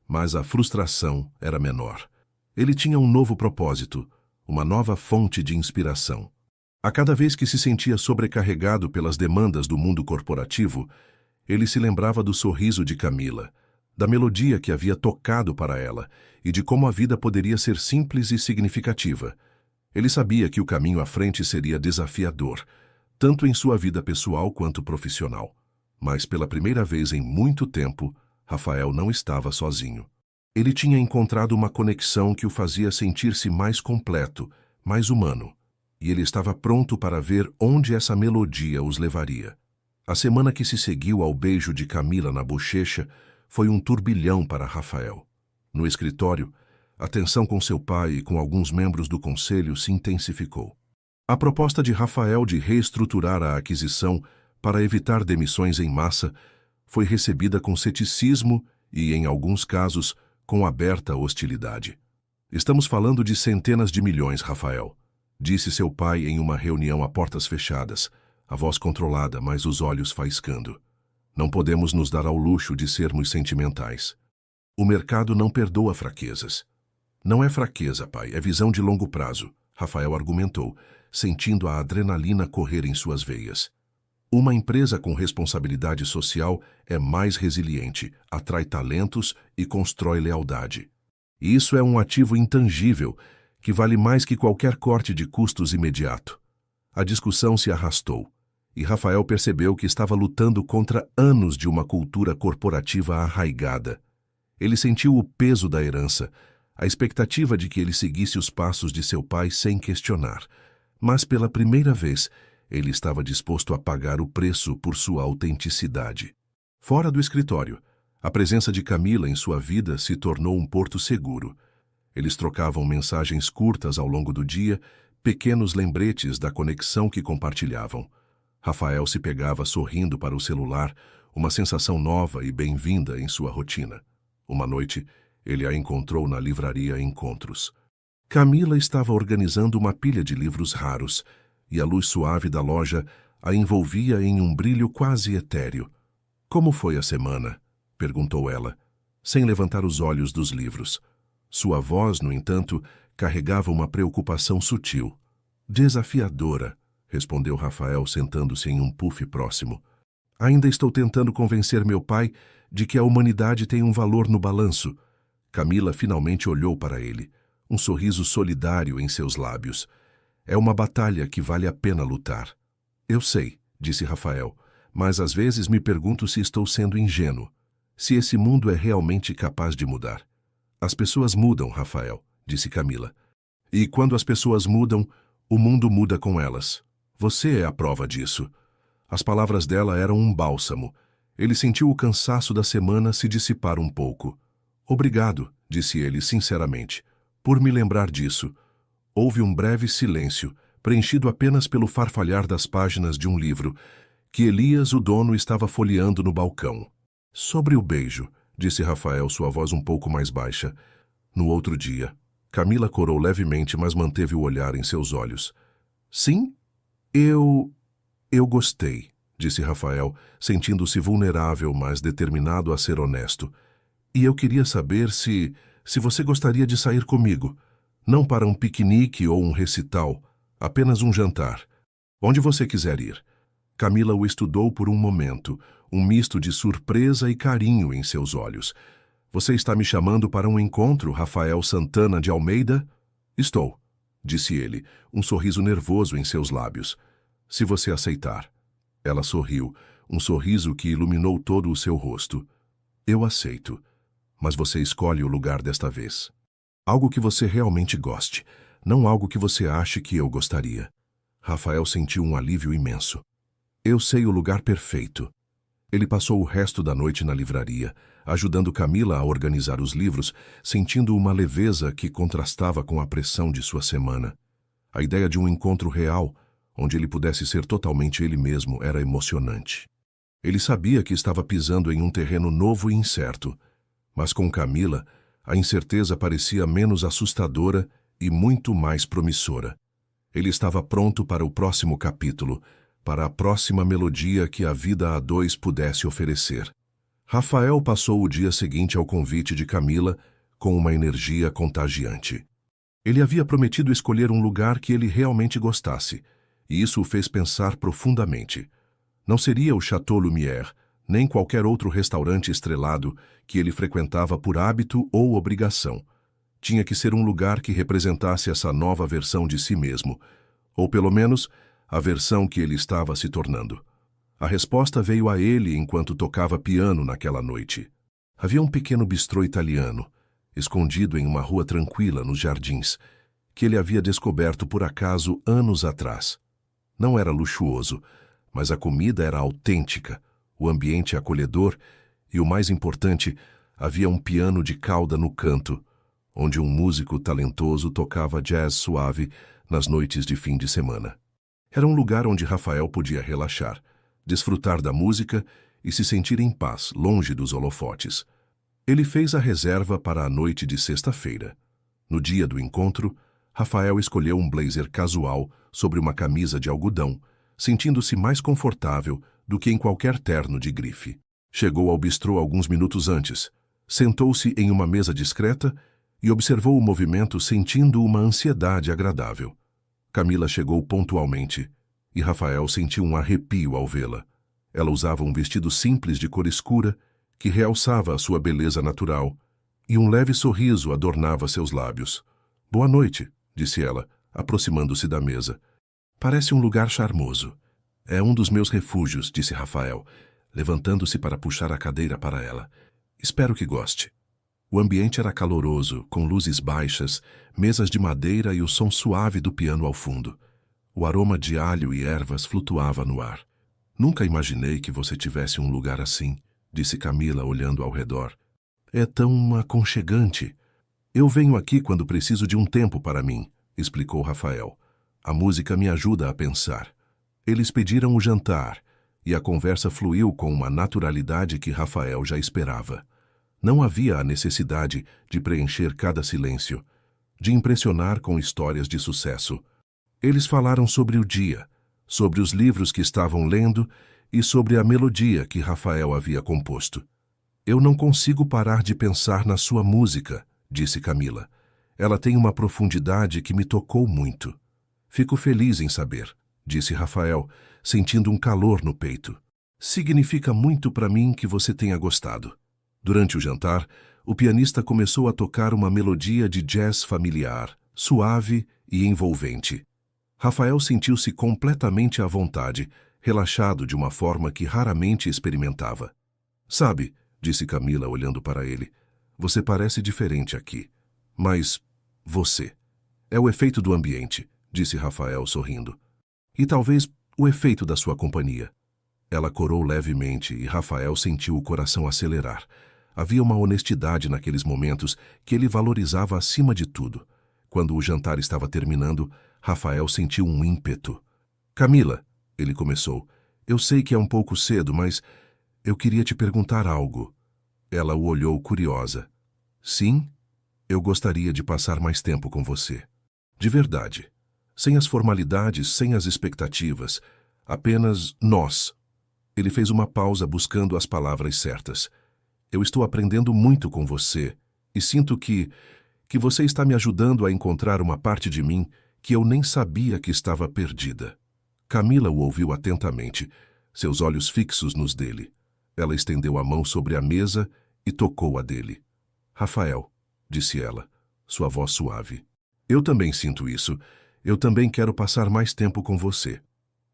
mas a frustração era menor. Ele tinha um novo propósito, uma nova fonte de inspiração. A cada vez que se sentia sobrecarregado pelas demandas do mundo corporativo, ele se lembrava do sorriso de Camila, da melodia que havia tocado para ela e de como a vida poderia ser simples e significativa. Ele sabia que o caminho à frente seria desafiador, tanto em sua vida pessoal quanto profissional. Mas pela primeira vez em muito tempo, Rafael não estava sozinho. Ele tinha encontrado uma conexão que o fazia sentir-se mais completo, mais humano. E ele estava pronto para ver onde essa melodia os levaria. A semana que se seguiu ao beijo de Camila na bochecha foi um turbilhão para Rafael. No escritório, a tensão com seu pai e com alguns membros do conselho se intensificou. A proposta de Rafael de reestruturar a aquisição para evitar demissões em massa foi recebida com ceticismo e, em alguns casos, com aberta hostilidade. Estamos falando de centenas de milhões, Rafael, disse seu pai em uma reunião a portas fechadas, a voz controlada, mas os olhos faiscando. Não podemos nos dar ao luxo de sermos sentimentais. O mercado não perdoa fraquezas. Não é fraqueza, pai, é visão de longo prazo, Rafael argumentou, sentindo a adrenalina correr em suas veias. Uma empresa com responsabilidade social é mais resiliente, atrai talentos e constrói lealdade. E isso é um ativo intangível que vale mais que qualquer corte de custos imediato. A discussão se arrastou, e Rafael percebeu que estava lutando contra anos de uma cultura corporativa arraigada. Ele sentiu o peso da herança, a expectativa de que ele seguisse os passos de seu pai sem questionar, mas pela primeira vez ele estava disposto a pagar o preço por sua autenticidade. Fora do escritório, a presença de Camila em sua vida se tornou um porto seguro. Eles trocavam mensagens curtas ao longo do dia, pequenos lembretes da conexão que compartilhavam. Rafael se pegava sorrindo para o celular, uma sensação nova e bem-vinda em sua rotina. Uma noite, ele a encontrou na livraria Encontros. Camila estava organizando uma pilha de livros raros, e a luz suave da loja a envolvia em um brilho quase etéreo. Como foi a semana? Perguntou ela, sem levantar os olhos dos livros. Sua voz, no entanto, carregava uma preocupação sutil. Desafiadora, respondeu Rafael, sentando-se em um puff próximo. Ainda estou tentando convencer meu pai de que a humanidade tem um valor no balanço. Camila finalmente olhou para ele, um sorriso solidário em seus lábios. É uma batalha que vale a pena lutar. Eu sei, disse Rafael, mas às vezes me pergunto se estou sendo ingênuo, se esse mundo é realmente capaz de mudar. As pessoas mudam, Rafael, disse Camila. E quando as pessoas mudam, o mundo muda com elas. Você é a prova disso. As palavras dela eram um bálsamo. Ele sentiu o cansaço da semana se dissipar um pouco. Obrigado, disse ele sinceramente, por me lembrar disso. Houve um breve silêncio, preenchido apenas pelo farfalhar das páginas de um livro, que Elias, o dono, estava folheando no balcão. Sobre o beijo, disse Rafael, sua voz um pouco mais baixa. No outro dia. Camila corou levemente, mas manteve o olhar em seus olhos. Sim? Eu gostei, disse Rafael, sentindo-se vulnerável, mas determinado a ser honesto. E eu queria saber se você gostaria de sair comigo. Não para um piquenique ou um recital, apenas um jantar. Onde você quiser ir. Camila o estudou por um momento, um misto de surpresa e carinho em seus olhos. Você está me chamando para um encontro, Rafael Santana de Almeida? Estou, disse ele, um sorriso nervoso em seus lábios. Se você aceitar. Ela sorriu, um sorriso que iluminou todo o seu rosto. Eu aceito, mas você escolhe o lugar desta vez. Algo que você realmente goste, não algo que você ache que eu gostaria. Rafael sentiu um alívio imenso. Eu sei o lugar perfeito. Ele passou o resto da noite na livraria, ajudando Camila a organizar os livros, sentindo uma leveza que contrastava com a pressão de sua semana. A ideia de um encontro real, onde ele pudesse ser totalmente ele mesmo, era emocionante. Ele sabia que estava pisando em um terreno novo e incerto, mas com Camila, a incerteza parecia menos assustadora e muito mais promissora. Ele estava pronto para o próximo capítulo, para a próxima melodia que a vida a dois pudesse oferecer. Rafael passou o dia seguinte ao convite de Camila com uma energia contagiante. Ele havia prometido escolher um lugar que ele realmente gostasse, e isso o fez pensar profundamente. Não seria o Chateau Lumière, nem qualquer outro restaurante estrelado que ele frequentava por hábito ou obrigação. Tinha que ser um lugar que representasse essa nova versão de si mesmo, ou pelo menos a versão que ele estava se tornando. A resposta veio a ele enquanto tocava piano naquela noite. Havia um pequeno bistrô italiano, escondido em uma rua tranquila nos jardins, que ele havia descoberto por acaso anos atrás. Não era luxuoso, mas a comida era autêntica, o ambiente acolhedor e, o mais importante, havia um piano de cauda no canto, onde um músico talentoso tocava jazz suave nas noites de fim de semana. Era um lugar onde Rafael podia relaxar, desfrutar da música e se sentir em paz, longe dos holofotes. Ele fez a reserva para a noite de sexta-feira. No dia do encontro, Rafael escolheu um blazer casual sobre uma camisa de algodão, sentindo-se mais confortável do que em qualquer terno de grife. Chegou ao bistrô alguns minutos antes, sentou-se em uma mesa discreta e observou o movimento sentindo uma ansiedade agradável. Camila chegou pontualmente e Rafael sentiu um arrepio ao vê-la. Ela usava um vestido simples de cor escura que realçava a sua beleza natural e um leve sorriso adornava seus lábios. Boa noite, disse ela, aproximando-se da mesa. Parece um lugar charmoso. É um dos meus refúgios, disse Rafael, levantando-se para puxar a cadeira para ela. Espero que goste. O ambiente era caloroso, com luzes baixas, mesas de madeira e o som suave do piano ao fundo. O aroma de alho e ervas flutuava no ar. Nunca imaginei que você tivesse um lugar assim, disse Camila, olhando ao redor. É tão aconchegante. Eu venho aqui quando preciso de um tempo para mim, explicou Rafael. A música me ajuda a pensar. Eles pediram o jantar, e a conversa fluiu com uma naturalidade que Rafael já esperava. Não havia a necessidade de preencher cada silêncio, de impressionar com histórias de sucesso. Eles falaram sobre o dia, sobre os livros que estavam lendo e sobre a melodia que Rafael havia composto. Eu não consigo parar de pensar na sua música, disse Camila. Ela tem uma profundidade que me tocou muito. Fico feliz em saber, disse Rafael, sentindo um calor no peito. Significa muito para mim que você tenha gostado. Durante o jantar, o pianista começou a tocar uma melodia de jazz familiar, suave e envolvente. Rafael sentiu-se completamente à vontade, relaxado de uma forma que raramente experimentava. Sabe, disse Camila olhando para ele, você parece diferente aqui. Mas você. É o efeito do ambiente, disse Rafael sorrindo. E talvez o efeito da sua companhia. Ela corou levemente e Rafael sentiu o coração acelerar. Havia uma honestidade naqueles momentos que ele valorizava acima de tudo. Quando o jantar estava terminando, Rafael sentiu um ímpeto. Camila, ele começou, eu sei que é um pouco cedo, mas eu queria te perguntar algo. Ela o olhou curiosa. Sim, eu gostaria de passar mais tempo com você. De verdade. Sem as formalidades, sem as expectativas. Apenas nós. Ele fez uma pausa buscando as palavras certas. Eu estou aprendendo muito com você e sinto que você está me ajudando a encontrar uma parte de mim que eu nem sabia que estava perdida. Camila o ouviu atentamente, seus olhos fixos nos dele. Ela estendeu a mão sobre a mesa e tocou a dele. Rafael, disse ela, sua voz suave. Eu também sinto isso. Eu também quero passar mais tempo com você.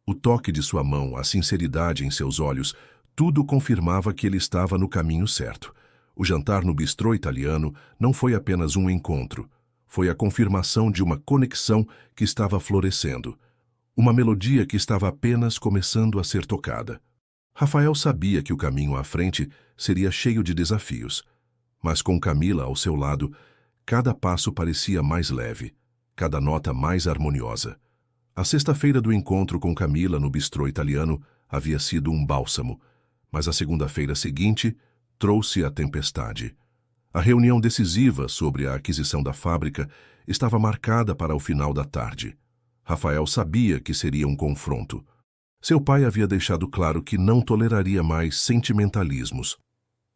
O toque de sua mão, a sinceridade em seus olhos, tudo confirmava que ele estava no caminho certo. O jantar no bistrô italiano não foi apenas um encontro. Foi a confirmação de uma conexão que estava florescendo. Uma melodia que estava apenas começando a ser tocada. Rafael sabia que o caminho à frente seria cheio de desafios. Mas com Camila ao seu lado, cada passo parecia mais leve, cada nota mais harmoniosa. A sexta-feira do encontro com Camila no bistrô italiano havia sido um bálsamo, mas a segunda-feira seguinte trouxe a tempestade. A reunião decisiva sobre a aquisição da fábrica estava marcada para o final da tarde. Rafael sabia que seria um confronto. Seu pai havia deixado claro que não toleraria mais sentimentalismos.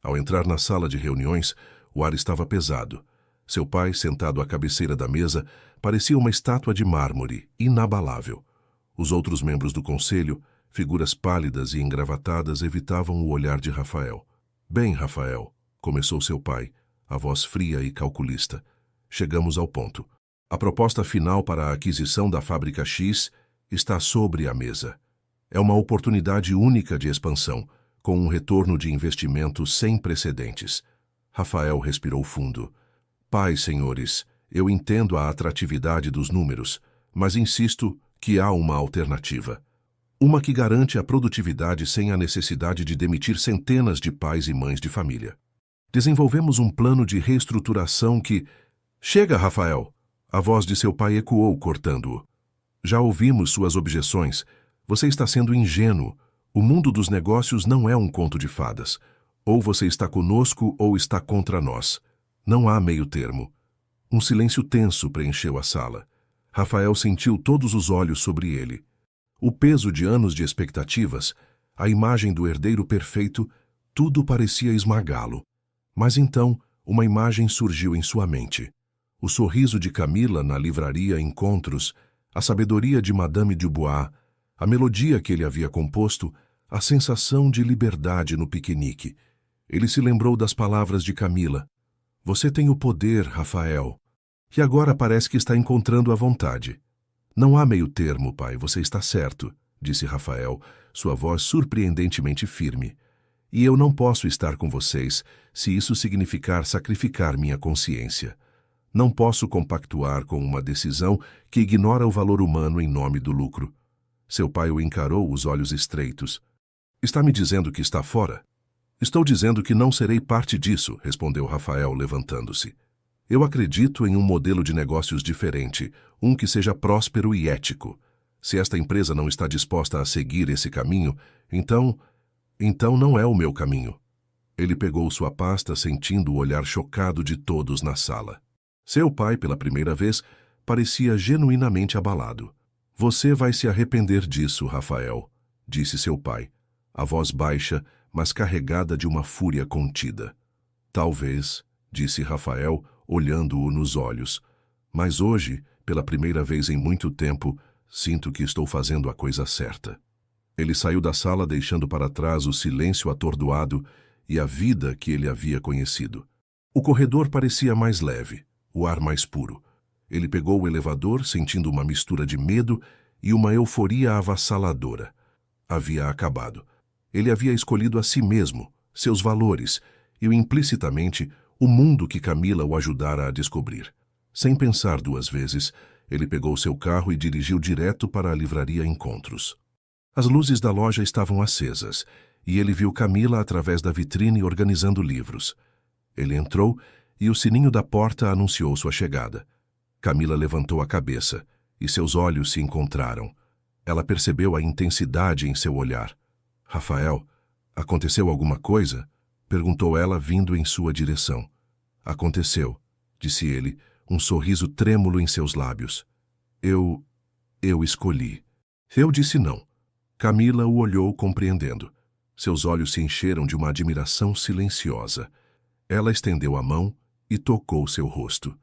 Ao entrar na sala de reuniões, o ar estava pesado. Seu pai, sentado à cabeceira da mesa, parecia uma estátua de mármore, inabalável. Os outros membros do conselho, figuras pálidas e engravatadas, evitavam o olhar de Rafael. Bem, Rafael, começou seu pai, a voz fria e calculista. Chegamos ao ponto. A proposta final para a aquisição da fábrica X está sobre a mesa. É uma oportunidade única de expansão, com um retorno de investimento sem precedentes. Rafael respirou fundo. Pai, senhores, eu entendo a atratividade dos números, mas insisto que há uma alternativa. Uma que garante a produtividade sem a necessidade de demitir centenas de pais e mães de família. Desenvolvemos um plano de reestruturação que... Chega, Rafael! A voz de seu pai ecoou, cortando-o. Já ouvimos suas objeções. Você está sendo ingênuo. O mundo dos negócios não é um conto de fadas. Ou você está conosco ou está contra nós. Não há meio termo. Um silêncio tenso preencheu a sala. Rafael sentiu todos os olhos sobre ele. O peso de anos de expectativas, a imagem do herdeiro perfeito, tudo parecia esmagá-lo. Mas então, uma imagem surgiu em sua mente. O sorriso de Camila na livraria Encontros, a sabedoria de Madame Dubois, a melodia que ele havia composto, a sensação de liberdade no piquenique. Ele se lembrou das palavras de Camila. Você tem o poder, Rafael. E agora parece que está encontrando a vontade. Não há meio termo, pai, você está certo, disse Rafael, sua voz surpreendentemente firme. E eu não posso estar com vocês se isso significar sacrificar minha consciência. Não posso compactuar com uma decisão que ignora o valor humano em nome do lucro. Seu pai o encarou, os olhos estreitos. Está me dizendo que está fora? Estou dizendo que não serei parte disso, respondeu Rafael, levantando-se. Eu acredito em um modelo de negócios diferente, um que seja próspero e ético. Se esta empresa não está disposta a seguir esse caminho, então não é o meu caminho. Ele pegou sua pasta, sentindo o olhar chocado de todos na sala. Seu pai, pela primeira vez, parecia genuinamente abalado. Você vai se arrepender disso, Rafael, disse seu pai, a voz baixa, mas carregada de uma fúria contida. Talvez, disse Rafael, olhando-o nos olhos. Mas hoje, pela primeira vez em muito tempo, sinto que estou fazendo a coisa certa. Ele saiu da sala deixando para trás o silêncio atordoado e a vida que ele havia conhecido. O corredor parecia mais leve, o ar mais puro. Ele pegou o elevador, sentindo uma mistura de medo e uma euforia avassaladora. Havia acabado. Ele havia escolhido a si mesmo, seus valores e, implicitamente, o mundo que Camila o ajudara a descobrir. Sem pensar duas vezes, ele pegou seu carro e dirigiu direto para a livraria Encontros. As luzes da loja estavam acesas, e ele viu Camila através da vitrine organizando livros. Ele entrou e o sininho da porta anunciou sua chegada. Camila levantou a cabeça e seus olhos se encontraram. Ela percebeu a intensidade em seu olhar. Rafael, aconteceu alguma coisa? Perguntou ela, vindo em sua direção. Aconteceu, disse ele, um sorriso trêmulo em seus lábios. Eu escolhi. Eu disse não. Camila o olhou compreendendo. Seus olhos se encheram de uma admiração silenciosa. Ela estendeu a mão e tocou seu rosto.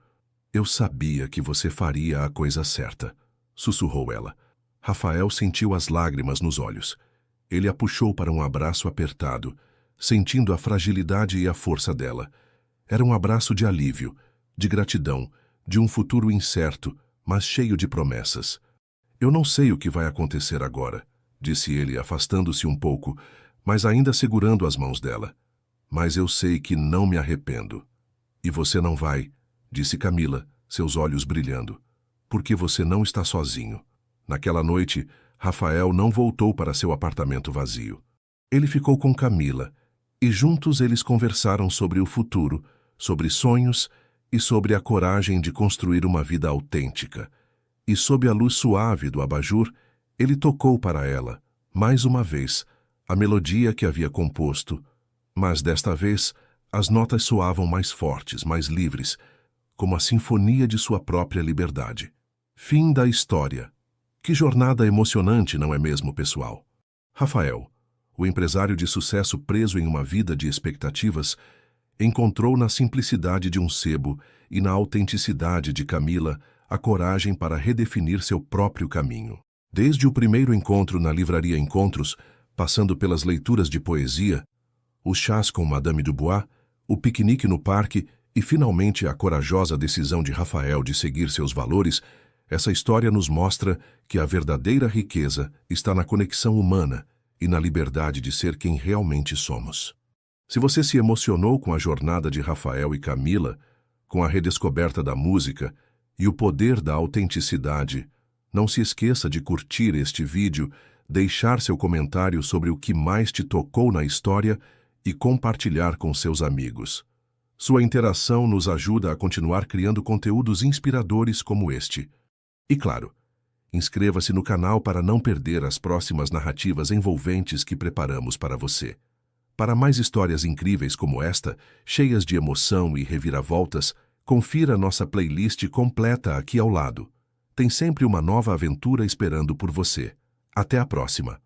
Eu sabia que você faria a coisa certa, sussurrou ela. Rafael sentiu as lágrimas nos olhos. Ele a puxou para um abraço apertado, sentindo a fragilidade e a força dela. Era um abraço de alívio, de gratidão, de um futuro incerto, mas cheio de promessas. Eu não sei o que vai acontecer agora, disse ele, afastando-se um pouco, mas ainda segurando as mãos dela. Mas eu sei que não me arrependo. E você não vai, disse Camila, seus olhos brilhando, porque você não está sozinho. Naquela noite, Rafael não voltou para seu apartamento vazio. Ele ficou com Camila, e juntos eles conversaram sobre o futuro, sobre sonhos e sobre a coragem de construir uma vida autêntica. E sob a luz suave do abajur, ele tocou para ela, mais uma vez, a melodia que havia composto, mas desta vez as notas soavam mais fortes, mais livres, como a sinfonia de sua própria liberdade. Fim da história. Que jornada emocionante, não é mesmo, pessoal? Rafael, o empresário de sucesso preso em uma vida de expectativas, encontrou na simplicidade de um sebo e na autenticidade de Camila a coragem para redefinir seu próprio caminho. Desde o primeiro encontro na livraria Encontros, passando pelas leituras de poesia, os chás com Madame Dubois, o piquenique no parque e, finalmente, a corajosa decisão de Rafael de seguir seus valores, essa história nos mostra que a verdadeira riqueza está na conexão humana e na liberdade de ser quem realmente somos. Se você se emocionou com a jornada de Rafael e Camila, com a redescoberta da música e o poder da autenticidade, não se esqueça de curtir este vídeo, deixar seu comentário sobre o que mais te tocou na história e compartilhar com seus amigos. Sua interação nos ajuda a continuar criando conteúdos inspiradores como este. E claro, inscreva-se no canal para não perder as próximas narrativas envolventes que preparamos para você. Para mais histórias incríveis como esta, cheias de emoção e reviravoltas, confira nossa playlist completa aqui ao lado. Tem sempre uma nova aventura esperando por você. Até a próxima!